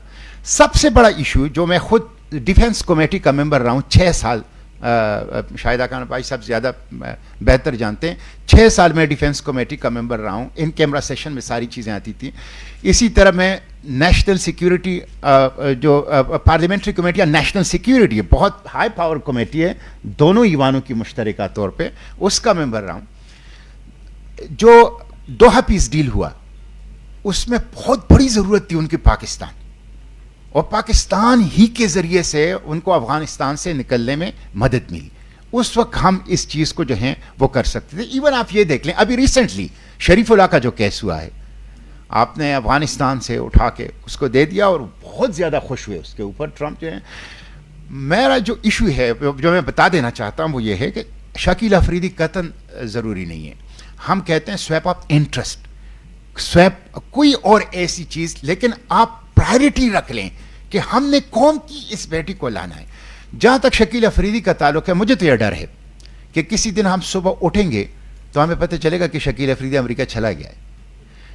سب سے بڑا ایشو جو میں خود ڈیفنس کمیٹی کا ممبر رہا ہوں 6 سال, شاہد خان بھائی سب زیادہ بہتر جانتے ہیں, 6 سال میں ڈیفنس کمیٹی کا ممبر رہا ہوں. ان کیمرہ سیشن میں ساری چیزیں آتی تھیں. اسی طرح میں نیشنل سیکیورٹی جو پارلیمنٹری کمیٹی یا نیشنل سیکیورٹی بہت ہائی پاور کمیٹی ہے دونوں ایوانوں کی مشترکہ طور پہ, اس کا ممبر رہا ہوں. جو دوحہ پیس ڈیل ہوا, اس میں بہت بڑی ضرورت تھی ان کی پاکستان, اور پاکستان ہی کے ذریعے سے ان کو افغانستان سے نکلنے میں مدد ملی. اس وقت ہم اس چیز کو جو ہیں وہ کر سکتے تھے. ایون آپ یہ دیکھ لیں, ابھی ریسنٹلی شریف اللہ کا جو کیس ہوا ہے, آپ نے افغانستان سے اٹھا کے اس کو دے دیا اور بہت زیادہ خوش ہوئے اس کے اوپر ٹرمپ جو ہے. میرا جو ایشو ہے جو میں بتا دینا چاہتا ہوں وہ یہ ہے کہ شکیل افریدی قطعاً ضروری نہیں ہے. ہم کہتے ہیں سویپ آف انٹرسٹ, سویپ کوئی اور ایسی چیز, لیکن آپ پرائرٹی رکھ لیں کہ ہم نے قوم کی اس بیٹی کو لانا ہے. جہاں تک شکیل افریدی کا تعلق ہے, مجھے تو یہ ڈر ہے کہ کسی دن ہم صبح اٹھیں گے تو ہمیں پتہ چلے گا کہ شکیل افریدی امریکہ چلا گیا ہے,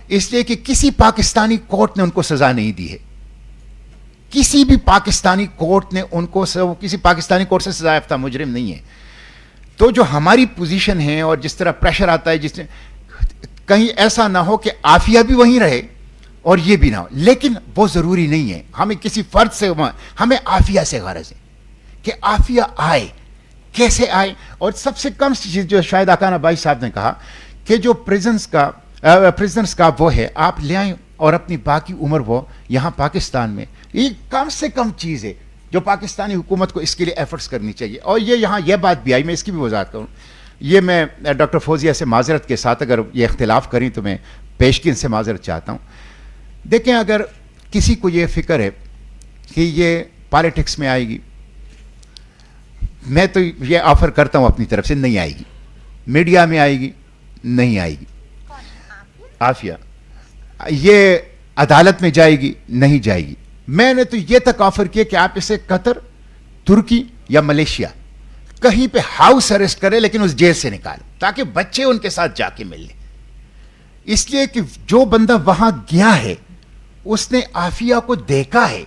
اس لیے کہ کسی پاکستانی کورٹ نے ان کو سزا نہیں دی ہے. کسی بھی پاکستانی کورٹ نے ان کو, کسی پاکستانی کورٹ سے سزا یافتہ مجرم نہیں ہے. تو جو ہماری پوزیشن ہے اور جس طرح پریشر آتا ہے, جس نے کہیں ایسا نہ ہو کہ عافیہ بھی وہیں رہے اور یہ بھی نہ ہو, لیکن وہ ضروری نہیں ہے. ہمیں کسی فرد سے, ہمیں عافیہ سے غرض ہے کہ عافیہ آئے, کیسے آئے. اور سب سے کم چیز جو شاہد خان بھائی صاحب نے کہا کہ جو پریزنرز کا وہ ہے, آپ لے آئیں اور اپنی باقی عمر وہ یہاں پاکستان میں, یہ کم سے کم چیز ہے جو پاکستانی حکومت کو اس کے لیے ایفرٹس کرنی چاہیے. اور یہ یہاں یہ بات بھی آئی, میں اس کی بھی وضاحت کروں. یہ میں ڈاکٹر فوزیہ سے معذرت کے ساتھ اگر یہ اختلاف کریں تو میں پیشگی سے معذرت چاہتا ہوں. دیکھیں, اگر کسی کو یہ فکر ہے کہ یہ پالیٹکس میں آئے گی, میں تو یہ آفر کرتا ہوں اپنی طرف سے, نہیں آئے گی. میڈیا میں آئے گی, نہیں آئے گی. عافیہ یہ عدالت میں جائے گی, نہیں جائے گی. میں نے تو یہ تک آفر کیا کہ آپ اسے قطر, ترکی یا ملیشیا کہیں پہ ہاؤس اریسٹ کرے, لیکن اس جیل سے نکالے تاکہ بچے ان کے ساتھ جا کے مل لیں. اس لیے کہ جو بندہ وہاں گیا ہے اس نے عافیہ کو دیکھا ہے,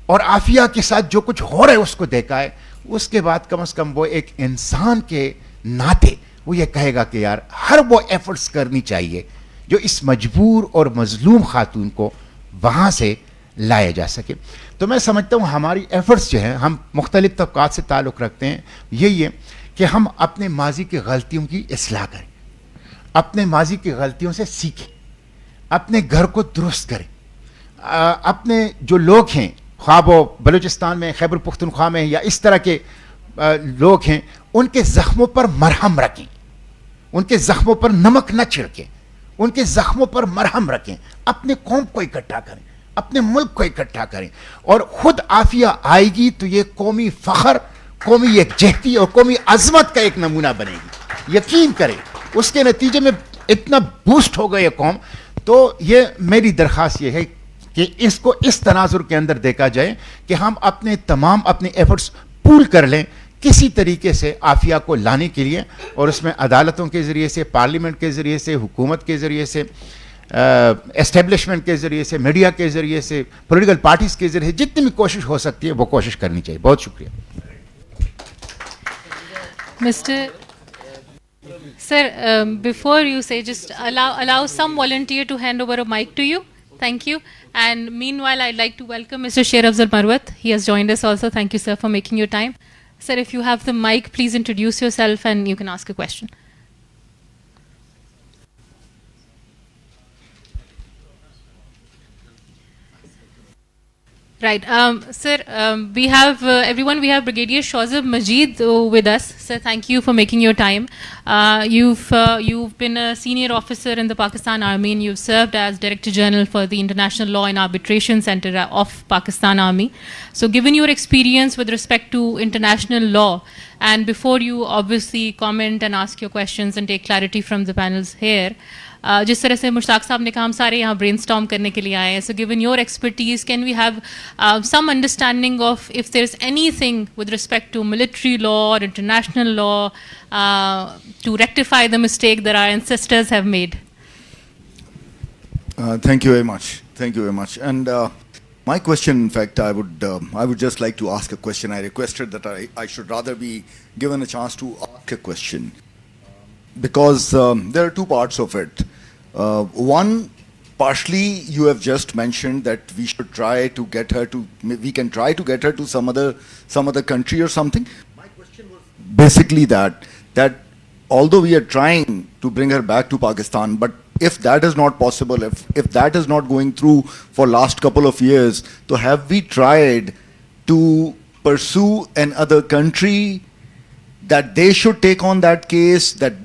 اور عافیہ کے ساتھ جو کچھ ہو رہا ہے اس کو دیکھا ہے. اس کے بعد کم از کم وہ ایک انسان کے ناطے وہ یہ کہے گا کہ یار ہر وہ ایفرٹس کرنی چاہیے جو اس مجبور اور مظلوم خاتون کو وہاں سے لایا جا سکے. تو میں سمجھتا ہوں ہماری ایفرٹس جو ہیں, ہم مختلف طبقات سے تعلق رکھتے ہیں, یہی ہے کہ ہم اپنے ماضی کی غلطیوں کی اصلاح کریں, اپنے ماضی کی غلطیوں سے سیکھیں, اپنے گھر کو درست کریں. اپنے جو لوگ ہیں, خواہ وہ بلوچستان میں, خیبر پختونخوا میں یا اس طرح کے لوگ ہیں, ان کے زخموں پر مرہم رکھیں, ان کے زخموں پر نمک نہ چھڑکیں, ان کے زخموں پر مرہم رکھیں. اپنے قوم کو اکٹھا کریں, اپنے ملک کو اکٹھا کریں, اور خود عافیہ آئے گی تو یہ قومی فخر, قومی یکجہتی اور قومی عظمت کا ایک نمونہ بنے گی. یقین کریں, اس کے نتیجے میں اتنا بوسٹ ہو گئے قوم. تو یہ میری درخواست یہ ہے کہ اس کو اس تناظر کے اندر دیکھا جائے کہ ہم اپنے تمام اپنے ایفرٹس پول کر لیں किसी तरीके से आफिया को लाने के लिए, और उसमें अदालतों के ज़रिए से, पार्लियामेंट के ज़रिए से, हुकूमत के ज़रिए से, एस्टेब्लिशमेंट के ज़रिए से, मीडिया के ज़रिए से, पॉलिटिकल पार्टीज़ के ज़रिए जितनी भी कोशिश हो सकती है वो कोशिश करनी चाहिए. बहुत शुक्रिया. Mr. Sir, before you say, just allow some volunteer to hand over a mic to you. Thank you. And meanwhile, I'd like to welcome Mr. Sher Afzal Marwat. He has joined us also. Thank you, sir, for making your time. Sir, if you have the mic, please introduce yourself and you can ask a question. Right. Sir, we have everyone. We have Brigadier Shazib Majid with us. Sir, thank you for making your time. You've been a senior officer in the Pakistan Army and you've served as Director General for the International Law and Arbitration Center of Pakistan Army. So given your experience with respect to international law, and before you obviously comment and ask your questions and take clarity from the panels here, जिस तरह से मुश्ताक साहब ने कहा हम सारे यहाँ brainstorm करने के लिए आए हैं. So given your expertise, can we have some understanding of if there's anything with respect to military law or international law to rectify the mistake that our ancestors have made? Thank you very much. Thank you very much. And my question, in fact, I would just like to ask a question. I requested that I should rather be given a chance to ask a question, because there are two parts of it. One, partially you have just mentioned that we should try to get her to, we can try to get her to some other country or something. My question was basically that although we are trying to bring her back to Pakistan, but if that is not possible, if that is not going through for last couple of years, so have we tried to pursue another country that they should take on that case, that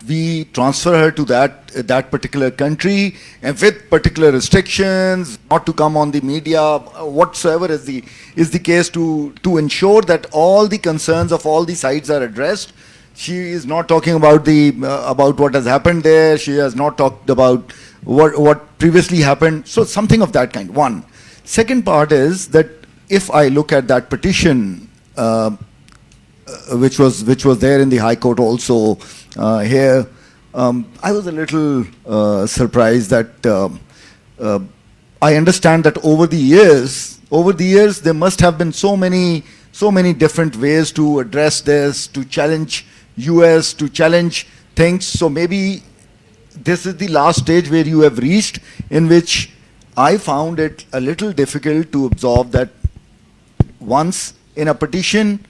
we transfer her to that particular country, and with particular restrictions, not to come on the media, whatsoever is the case, to ensure that all the concerns of all the sides are addressed. She is not talking about about what has happened there. She has not talked about what previously happened. So something of that kind. One. Second part is that if I look at that petition, which was there in the High Court also here, I was a little surprised that I understand that over the years there must have been so many different ways to address this, to challenge US, to challenge things. So maybe this is the last stage where you have reached, in which I found it a little difficult to absorb that once in a petition,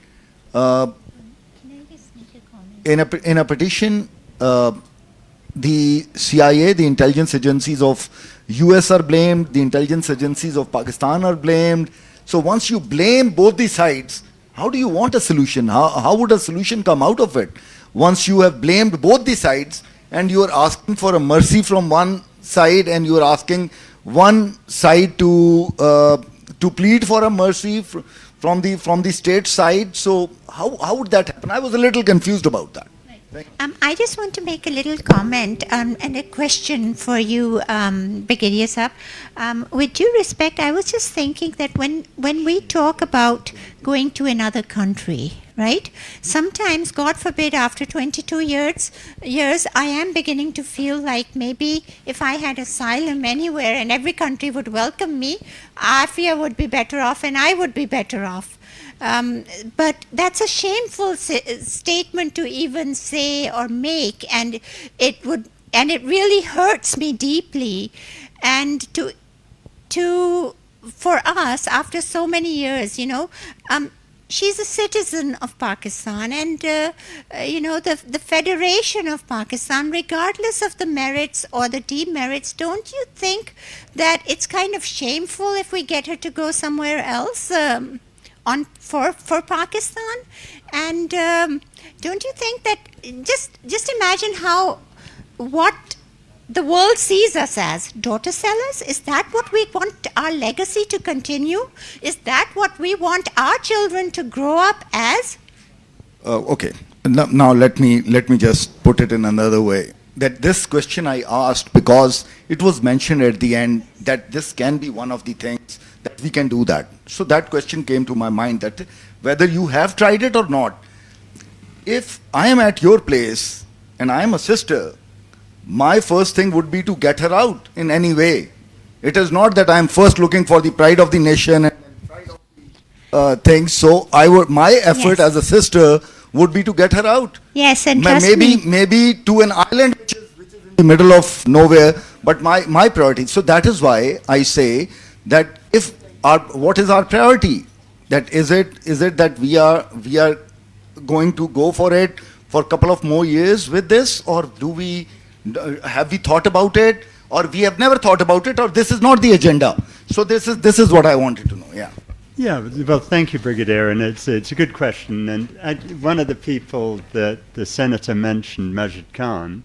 the CIA, the intelligence agencies of US are blamed, the intelligence agencies of Pakistan are blamed. So once you blame both the sides, how do you want a solution? How would a solution come out of it? Once you have blamed both the sides and you are asking for a mercy from one side, and you are asking one side to plead for a mercy from the state side, so how would that happen? I was a little confused about that. I just want to make a little comment and a question for you, Brigadier Saab. With due respect, I was just thinking that when we talk about going to another country, right? Sometimes, God forbid, after 22 years, I am beginning to feel like maybe if I had asylum anywhere and every country would welcome me, Aafia would be better off and I would be better off. But that's a shameful statement to even say or make, and it really hurts me deeply. And for us, after so many years, she's a citizen of Pakistan, and the Federation of Pakistan, regardless of the merits or the demerits, don't you think that it's kind of shameful if we get her to go somewhere else? For Pakistan? And don't you think that just imagine what the world sees us as? Daughter sellers? Is that what we want our legacy to continue? Is that what we want our children to grow up as? Okay. Now let me just put it in another way. That this question I asked because it was mentioned at the end that this can be one of the things that we can do that. So that question came to my mind, that whether you have tried it or not, if I am at your place and I am a sister, my first thing would be to get her out in any way. It is not that I am first looking for the pride of the nation and pride of the things. So my effort as a sister would be to get her out. Yes, and trust maybe me. maybe to an island which is in the middle of nowhere. But my priority. So that is why I say that what is our priority? That is it that we are going to go for it for a couple of more years with this, or have we thought about it, or we have never thought about it, or this is not the agenda? So this is what I wanted to know. Yeah. Yeah, well, thank you, Brigadier, and it's a good question. And one of the people that the Senator mentioned, Majid Khan,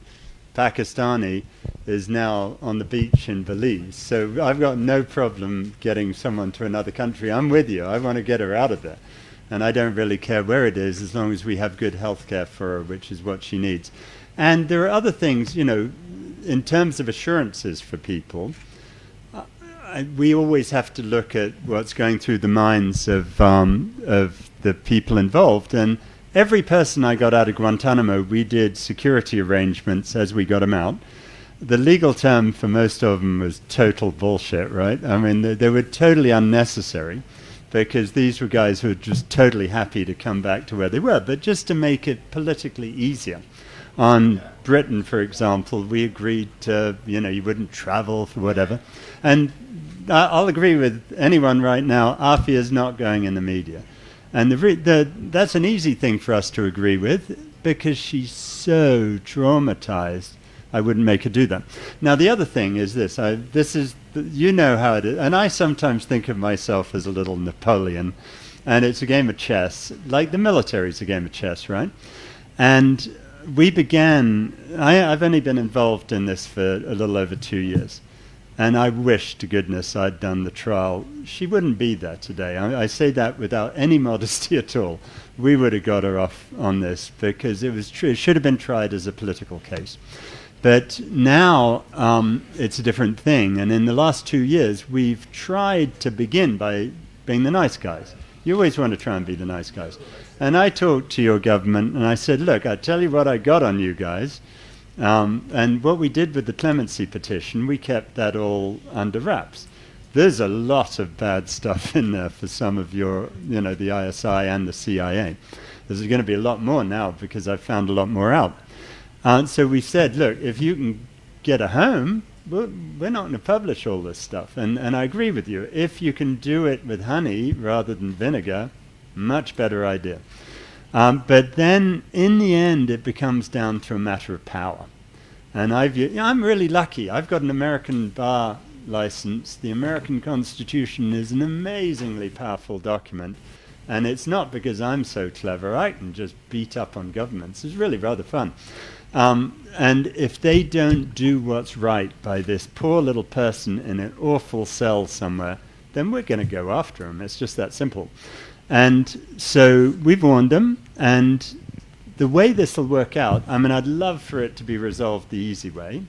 Pakistani, is now on the beach in Belize. So I've got no problem getting someone to another country. I'm with you. I want to get her out of there. And I don't really care where it is as long as we have good health care for her, which is what she needs. And there are other things, in terms of assurances for people. We always have to look at what's going through the minds of the people involved. And every person I got out of Guantanamo, we did security arrangements as we got them out. The legal term for most of them was total bullshit, right? I mean, they were totally unnecessary because these were guys who were just totally happy to come back to where they were. But just to make it politically easier. On Britain, for example, we agreed to, you wouldn't travel for whatever. And I'll agree with anyone right now, Aafia is not going in the media. And that's an easy thing for us to agree with because she's so traumatized. I wouldn't make her do that. Now, the other thing is this. How it is. And I sometimes think of myself as a little Napoleon. And it's a game of chess. Like the military's a game of chess, right? And we began, I've only been involved in this for a little over 2 years. And I wish to goodness I'd done the trial. She wouldn't be there today. I say that without any modesty at all. We would have got her off on this because it should have been tried as a political case. But now it's a different thing. And in the last 2 years, we've tried to begin by being the nice guys. You always want to try and be the nice guys. And I talked to your government and I said, look, I tell you what I got on you guys. And what we did with the clemency petition, we kept that all under wraps. There's a lot of bad stuff in there for some of your, the ISI and the CIA. There's going to be a lot more now because I've found a lot more out. So we said, look, if you can get a home, we're not going to publish all this stuff. And I agree with you. If you can do it with honey rather than vinegar, much better idea. But then, in the end, it becomes down to a matter of power. And I'm really lucky. I've got an American bar license. The American Constitution is an amazingly powerful document. And it's not because I'm so clever. I can just beat up on governments. It's really rather fun. And if they don't do what's right by this poor little person in an awful cell somewhere, then we're going to go after them. It's just that simple. And so we've warned them, and the way this will work out, I'd love for it to be resolved the easy way.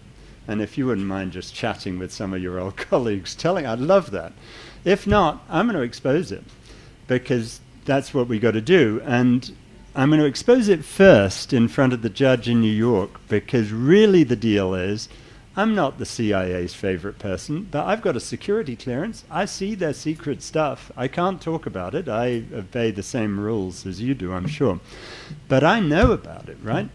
And if you wouldn't mind just chatting with some of your old colleagues, I'd love that. If not, I'm going to expose it, because that's what we got to do. And I'm going to expose it first in front of the judge in New York, because really the deal is, I'm not the CIA's favorite person, but I've got a security clearance. I see their secret stuff. I can't talk about it. I obey the same rules as you do, I'm sure. But I know about it, right?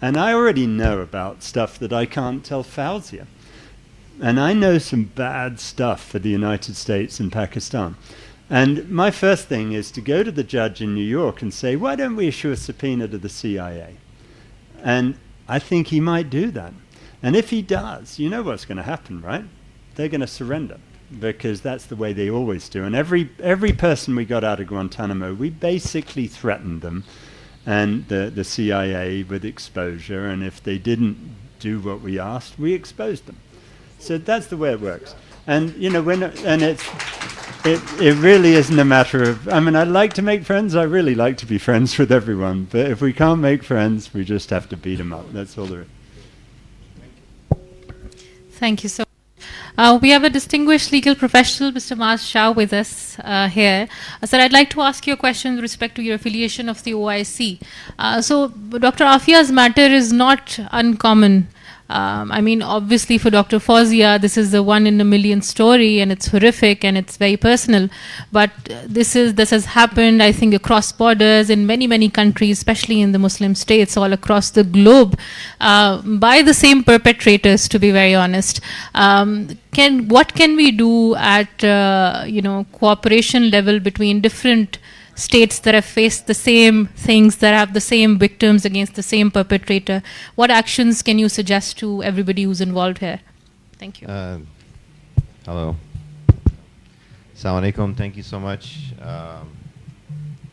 And I already know about stuff that I can't tell Fouzia. And I know some bad stuff for the United States and Pakistan. And my first thing is to go to the judge in New York and say, why don't we issue a subpoena to the CIA? And I think he might do that. And if he does, you know what's going to happen, right? They're going to surrender, because that's the way they always do. And every person we got out of Guantanamo, we basically threatened them, and the CIA with exposure. And if they didn't do what we asked, we exposed them. So that's the way it works. And it really isn't a matter of. I like to make friends. I really like to be friends with everyone. But if we can't make friends, we just have to beat them up. That's all there is. Thank you so much. We have a distinguished legal professional, Mr. Maz Shah, with us here. Sir, I'd like to ask you a question with respect to your affiliation of the OIC. So, Dr. Aafia's matter is not uncommon. I mean, obviously for Dr. Fouzia, this is the one in a million story, and it's horrific and it's very personal. But this has happened, I think, across borders in many, many countries, especially in the Muslim states all across the globe, by the same perpetrators, to be very honest. What can we do at cooperation level between different states that have faced the same things, that have the same victims against the same perpetrator? What actions can you suggest to everybody who's involved here? Thank you. Hello. Assalamu alaikum. Thank you so much. I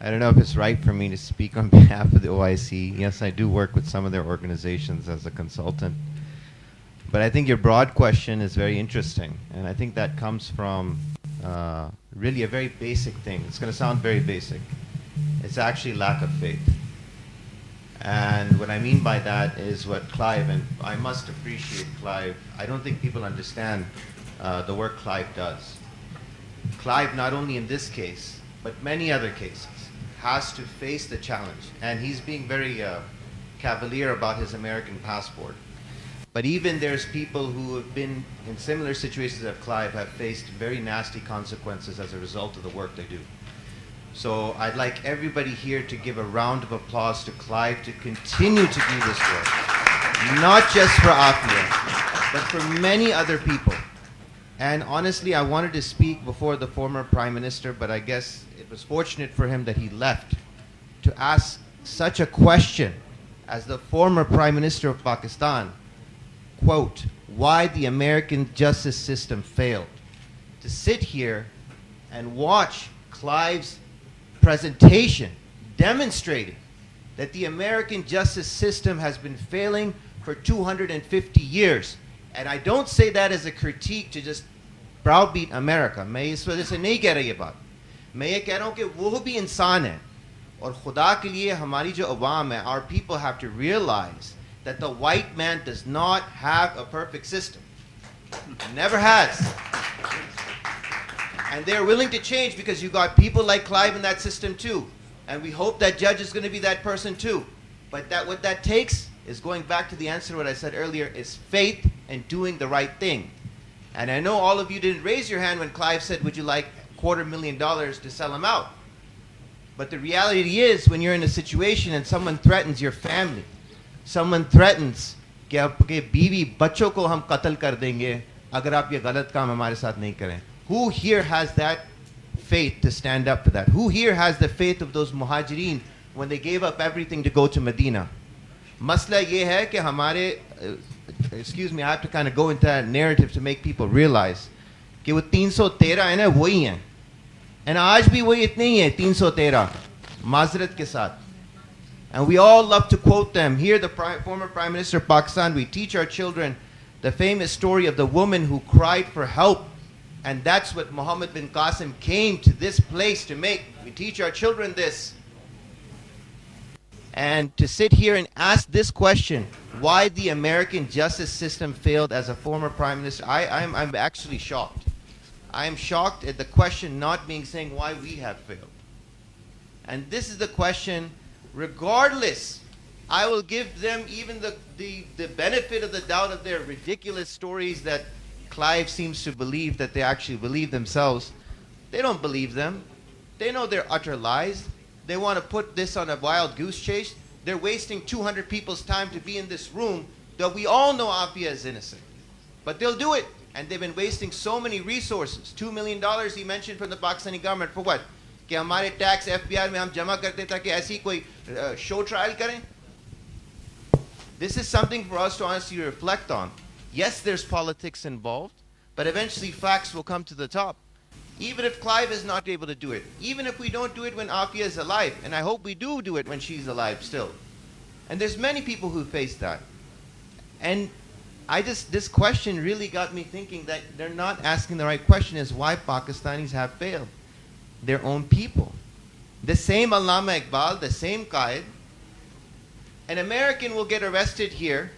don't know if it's right for me to speak on behalf of the OIC. Yes, I do work with some of their organizations as a consultant. But I think your broad question is very interesting. And I think that comes from really a very basic thing. It's going to sound very basic. It's actually lack of faith. And what I mean by that is what Clive, and I must appreciate Clive, I don't think people understand the work Clive does. Clive, not only in this case, but many other cases, has to face the challenge. And he's being very cavalier about his American passport. But even there's people who have been in similar situations as Clive have faced very nasty consequences as a result of the work they do. So I'd like everybody here to give a round of applause to Clive to continue to do this work. Not just for Aafia, but for many other people. And honestly, I wanted to speak before the former Prime Minister, but I guess it was fortunate for him that he left to ask such a question as the former Prime Minister of Pakistan. Quote, why the American justice system failed. To sit here and watch Clive's presentation demonstrating that the American justice system has been failing for 250 years. And I don't say that as a critique to just browbeat America. मैं इस वजह से नहीं कह रही ये बात. मैं ये कह रहा हूँ कि वो भी इंसान है. और खुदा के लिए हमारी जो अवाम है, our people have to realize that the white man does not have a perfect system. Never has. And they're willing to change because you got people like Clive in that system too. And we hope that judge is going to be that person too. But what that takes is, going back to the answer to what I said earlier, is faith and doing the right thing. And I know all of you didn't raise your hand when Clive said, would you like $250,000 to sell him out? But the reality is, when you're in a situation and someone threatens your family, someone threatens कि आपके बीवी बच्चों को हम कत्ल कर देंगे अगर आप ये गलत काम हमारे साथ नहीं करें. Who here has that faith to stand up for that? Who here has the faith of those muhajirin when they gave up everything to go to Medina? मसला ये है कि हमारे, excuse me, I have to kind of go into that narrative to make people realize कि वो 313 है ना, वही हैं. And आज भी वही इतने ही हैं, 313, माजरत के साथ. And we all love to quote them. Here, the former Prime Minister of Pakistan, we teach our children the famous story of the woman who cried for help. And that's what Muhammad bin Qasim came to this place to make. We teach our children this. And to sit here and ask this question, why the American justice system failed as a former Prime Minister, I'm actually shocked. I am shocked at the question not being saying why we have failed. And this is the question. Regardless, I will give them even the benefit of the doubt of their ridiculous stories that Clive seems to believe that they actually believe themselves. They don't believe them. They know they're utter lies. They want to put this on a wild goose chase. They're wasting 200 people's time to be in this room that we all know Aafia is innocent. But they'll do it. And they've been wasting so many resources. $2 million he mentioned from the Pakistani government. For what? कि हमारे tax FBI में हम जमा करते ताकि ऐसी कोई show trial करें. This is something for us to honestly reflect on. Yes, there's politics involved, but eventually facts will come to the top. Even if Clive is not able to do it, even if we don't do it when Aafia is alive, and I hope we do it when she's alive still. And there's many people who face that. And this question really got me thinking that they're not asking the right question, is why Pakistanis have failed their own people. The same Allama Iqbal, the same Qaid, an American will get arrested here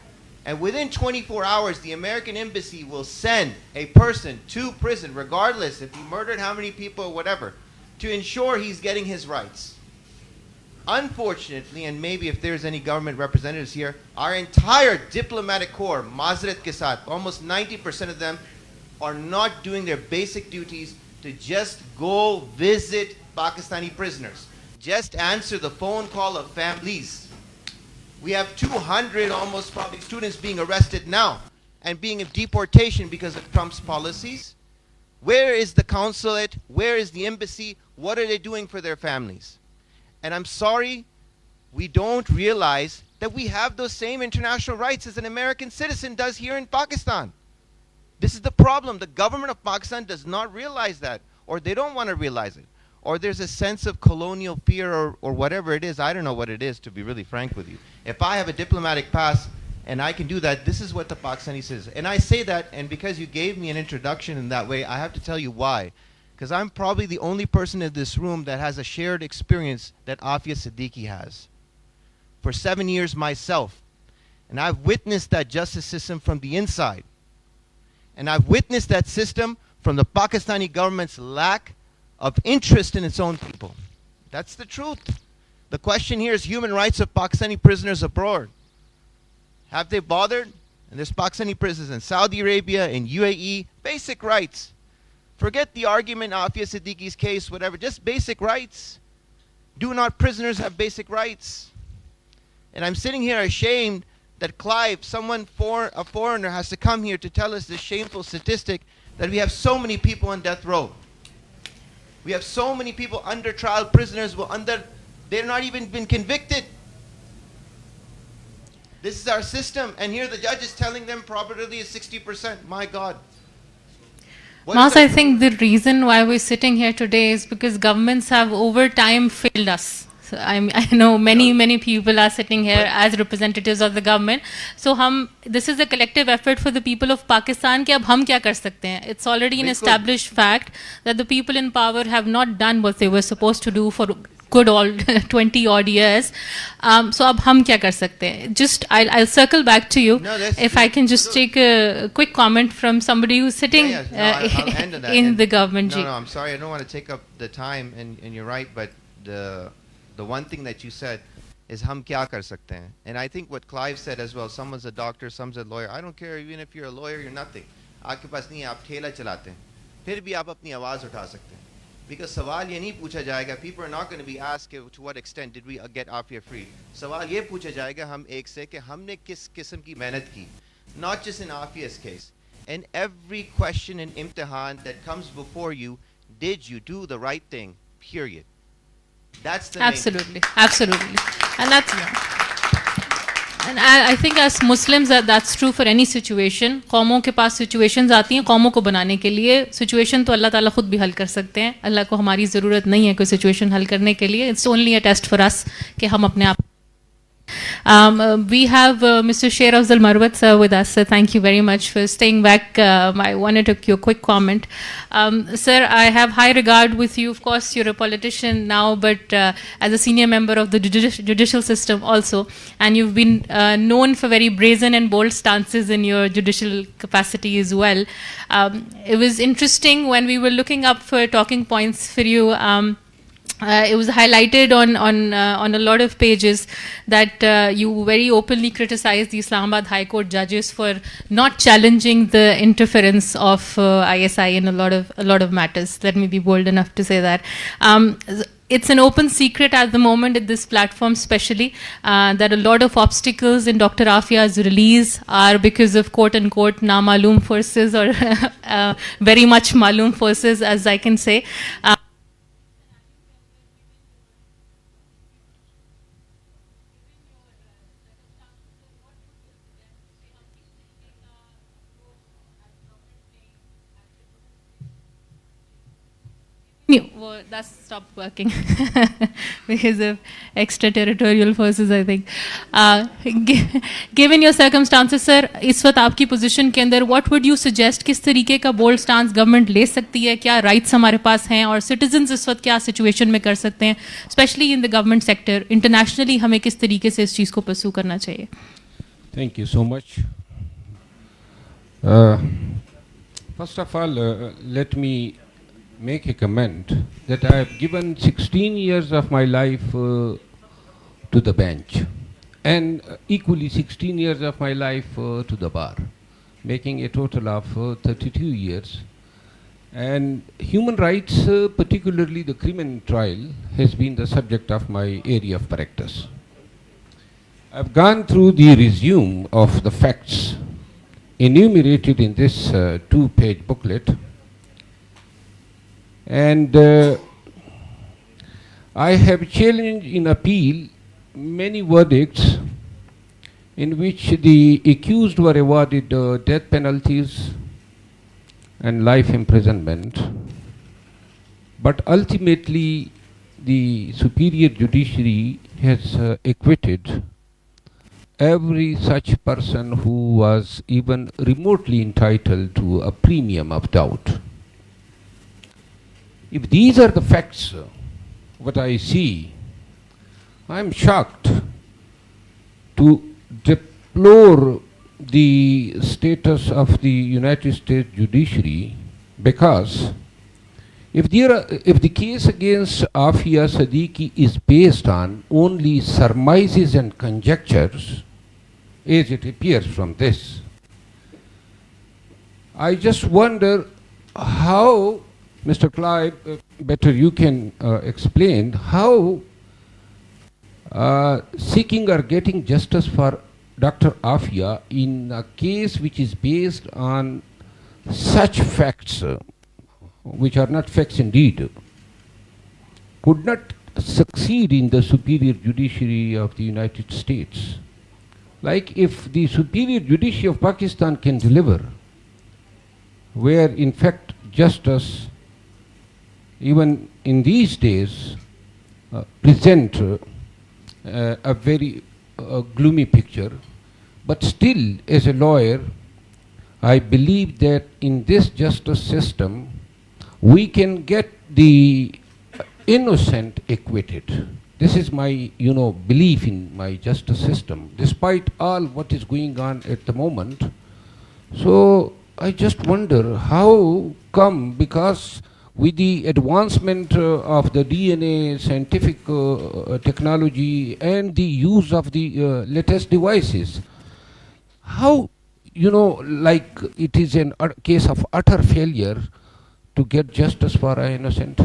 And within 24 hours, the American embassy will send a person to prison, regardless if he murdered how many people or whatever, to ensure he's getting his rights. Unfortunately, and maybe if there's any government representatives here, our entire diplomatic corps, Mazret ke saath, almost 90% of them are not doing their basic duties to just go visit Pakistani prisoners. Just answer the phone call of families. We have 200 almost probably students being arrested now and being in deportation because of Trump's policies. Where is the consulate? Where is the embassy? What are they doing for their families? And I'm sorry, we don't realize that we have those same international rights as an American citizen does here in Pakistan. This is the problem. The government of Pakistan does not realize that, or they don't want to realize it. Or there's a sense of colonial fear or whatever it is. I don't know what it is, to be really frank with you. If I have a diplomatic pass and I can do that, this is what the Pakistani says. And I say that, and because you gave me an introduction in that way, I have to tell you why. Because I'm probably the only person in this room that has a shared experience that Aafia Siddiqui has. For 7 years myself. And I've witnessed that justice system from the inside. And I've witnessed that system from the Pakistani government's lack of interest in its own people. That's the truth. The question here is human rights of Pakistani prisoners abroad. Have they bothered? And there's Pakistani prisoners in Saudi Arabia, in UAE, basic rights. Forget the argument, Aafia Siddiqui's case, whatever, just basic rights. Do not prisoners have basic rights? And I'm sitting here ashamed that Clive, a foreigner, has to come here to tell us this shameful statistic that we have so many people on death row. We have so many people under trial, prisoners they're not even been convicted. This is our system, and here the judge is telling them probability is 60%. My God. Mas, I think the reason why we're sitting here today is because governments have over time failed us. So I know many people are sitting here as representatives of the government. So this is a collective effort for the people of Pakistan कि अब हम क्या कर सकते हैं? It's already an established fact that the people in power have not done what they were supposed to do for good all 20 odd years. So अब हम क्या कर सकते हैं? Just I'll circle back to you. If I can just take a quick comment from somebody who's sitting in the government. No, I'm sorry. I don't want to take up the time, and you're right, but the one thing that you said is हम क्या कर सकते हैं? And I think what Clive said as well, someone's a doctor, someone's a lawyer. I don't care even if you're a lawyer, you're nothing. आपके पास नहीं है, आप ठेला चलाते हैं. फिर भी आप अपनी आवाज़ उठा सकते हैं. Because सवाल ये नहीं पूछा जाएगा. People are not going to be asked to what extent did we get Aafia free. सवाल ये पूछा जाएगा हम एक से कि हमने किस किस्म की मेहनत की. Not just in Aafia's case. In every question and imtihan that comes before you, did you do the right thing? Period. That's the absolutely, and I think as Muslims that's true for any situation. कौमों के पास situations आती हैं कौमों को बनाने के लिए. Situation तो अल्लाह ताला खुद भी हल कर सकते हैं. अल्लाह को हमारी ज़रूरत नहीं है कोई situation हल करने के लिए. It's only a test for us कि हम अपने आप. We have Mr. Sher Afzal Marwat sir with us. Sir, thank you very much for staying back. I wanted to give you a quick comment. Sir, I have high regard with you. Of course, you're a politician now, but as a senior member of the judicial system also, and you've been known for very brazen and bold stances in your judicial capacity as well. It was interesting when we were looking up for talking points for you. It was highlighted on a lot of pages that you very openly criticized the Islamabad High Court judges for not challenging the interference of ISI in a lot of matters. Let me be bold enough to say that. It's an open secret at the moment at this platform especially that a lot of obstacles in Dr. Aafia's release are because of quote-unquote na-maloom forces or very much maloom forces, as I can say. Well, that's stopped working because of extraterritorial forces, I think. Given your circumstances, sir, इस वक्त आपकी position के अंदर, what would you suggest? किस तरीके का bold stance government ले सकती है? क्या rights हमारे पास हैं? और citizens इस वक्त क्या situation में कर सकते हैं? Especially in the government sector, internationally हमें किस तरीके से इस चीज़ को pursue करना चाहिए? Thank you so much. First of all, let me make a comment that I have given 16 years of my life to the bench, and equally 16 years of my life to the bar, making a total of 32 years. And human rights, particularly the criminal trial, has been the subject of my area of practice. I've gone through the resume of the facts enumerated in this two-page booklet, and I have challenged in appeal many verdicts in which the accused were awarded death penalties and life imprisonment, but ultimately the superior judiciary has acquitted every such person who was even remotely entitled to a premium of doubt. If these are the facts, what I see, I'm shocked to deplore the status of the United States judiciary, because if the case against Aafia Siddiqui is based on only surmises and conjectures, as it appears from this, I just wonder how, Mr. Clive, better you can explain how seeking or getting justice for Dr. Aafia in a case which is based on such facts, which are not facts indeed, could not succeed in the superior judiciary of the United States. Like if the superior judiciary of Pakistan can deliver, where in fact justice, even in these days, present a very gloomy picture, but still as a lawyer, I believe that in this justice system, we can get the innocent acquitted. This is my, belief in my justice system, despite all what is going on at the moment. So I just wonder how come, because with the advancement of the DNA scientific technology and the use of the latest devices, how, like it is a case of utter failure to get justice for an innocent.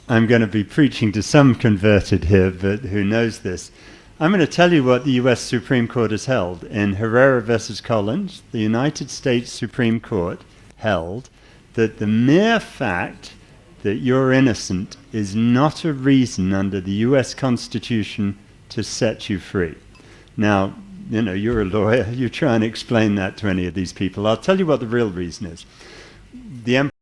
I'm going to be preaching to some converted here, but who knows this. I'm going to tell you what the US Supreme Court has held. In Herrera versus Collins, the United States Supreme Court held that the mere fact that you're innocent is not a reason under the US Constitution to set you free. Now, you're a lawyer, you try and explain that to any of these people. I'll tell you what the real reason is. The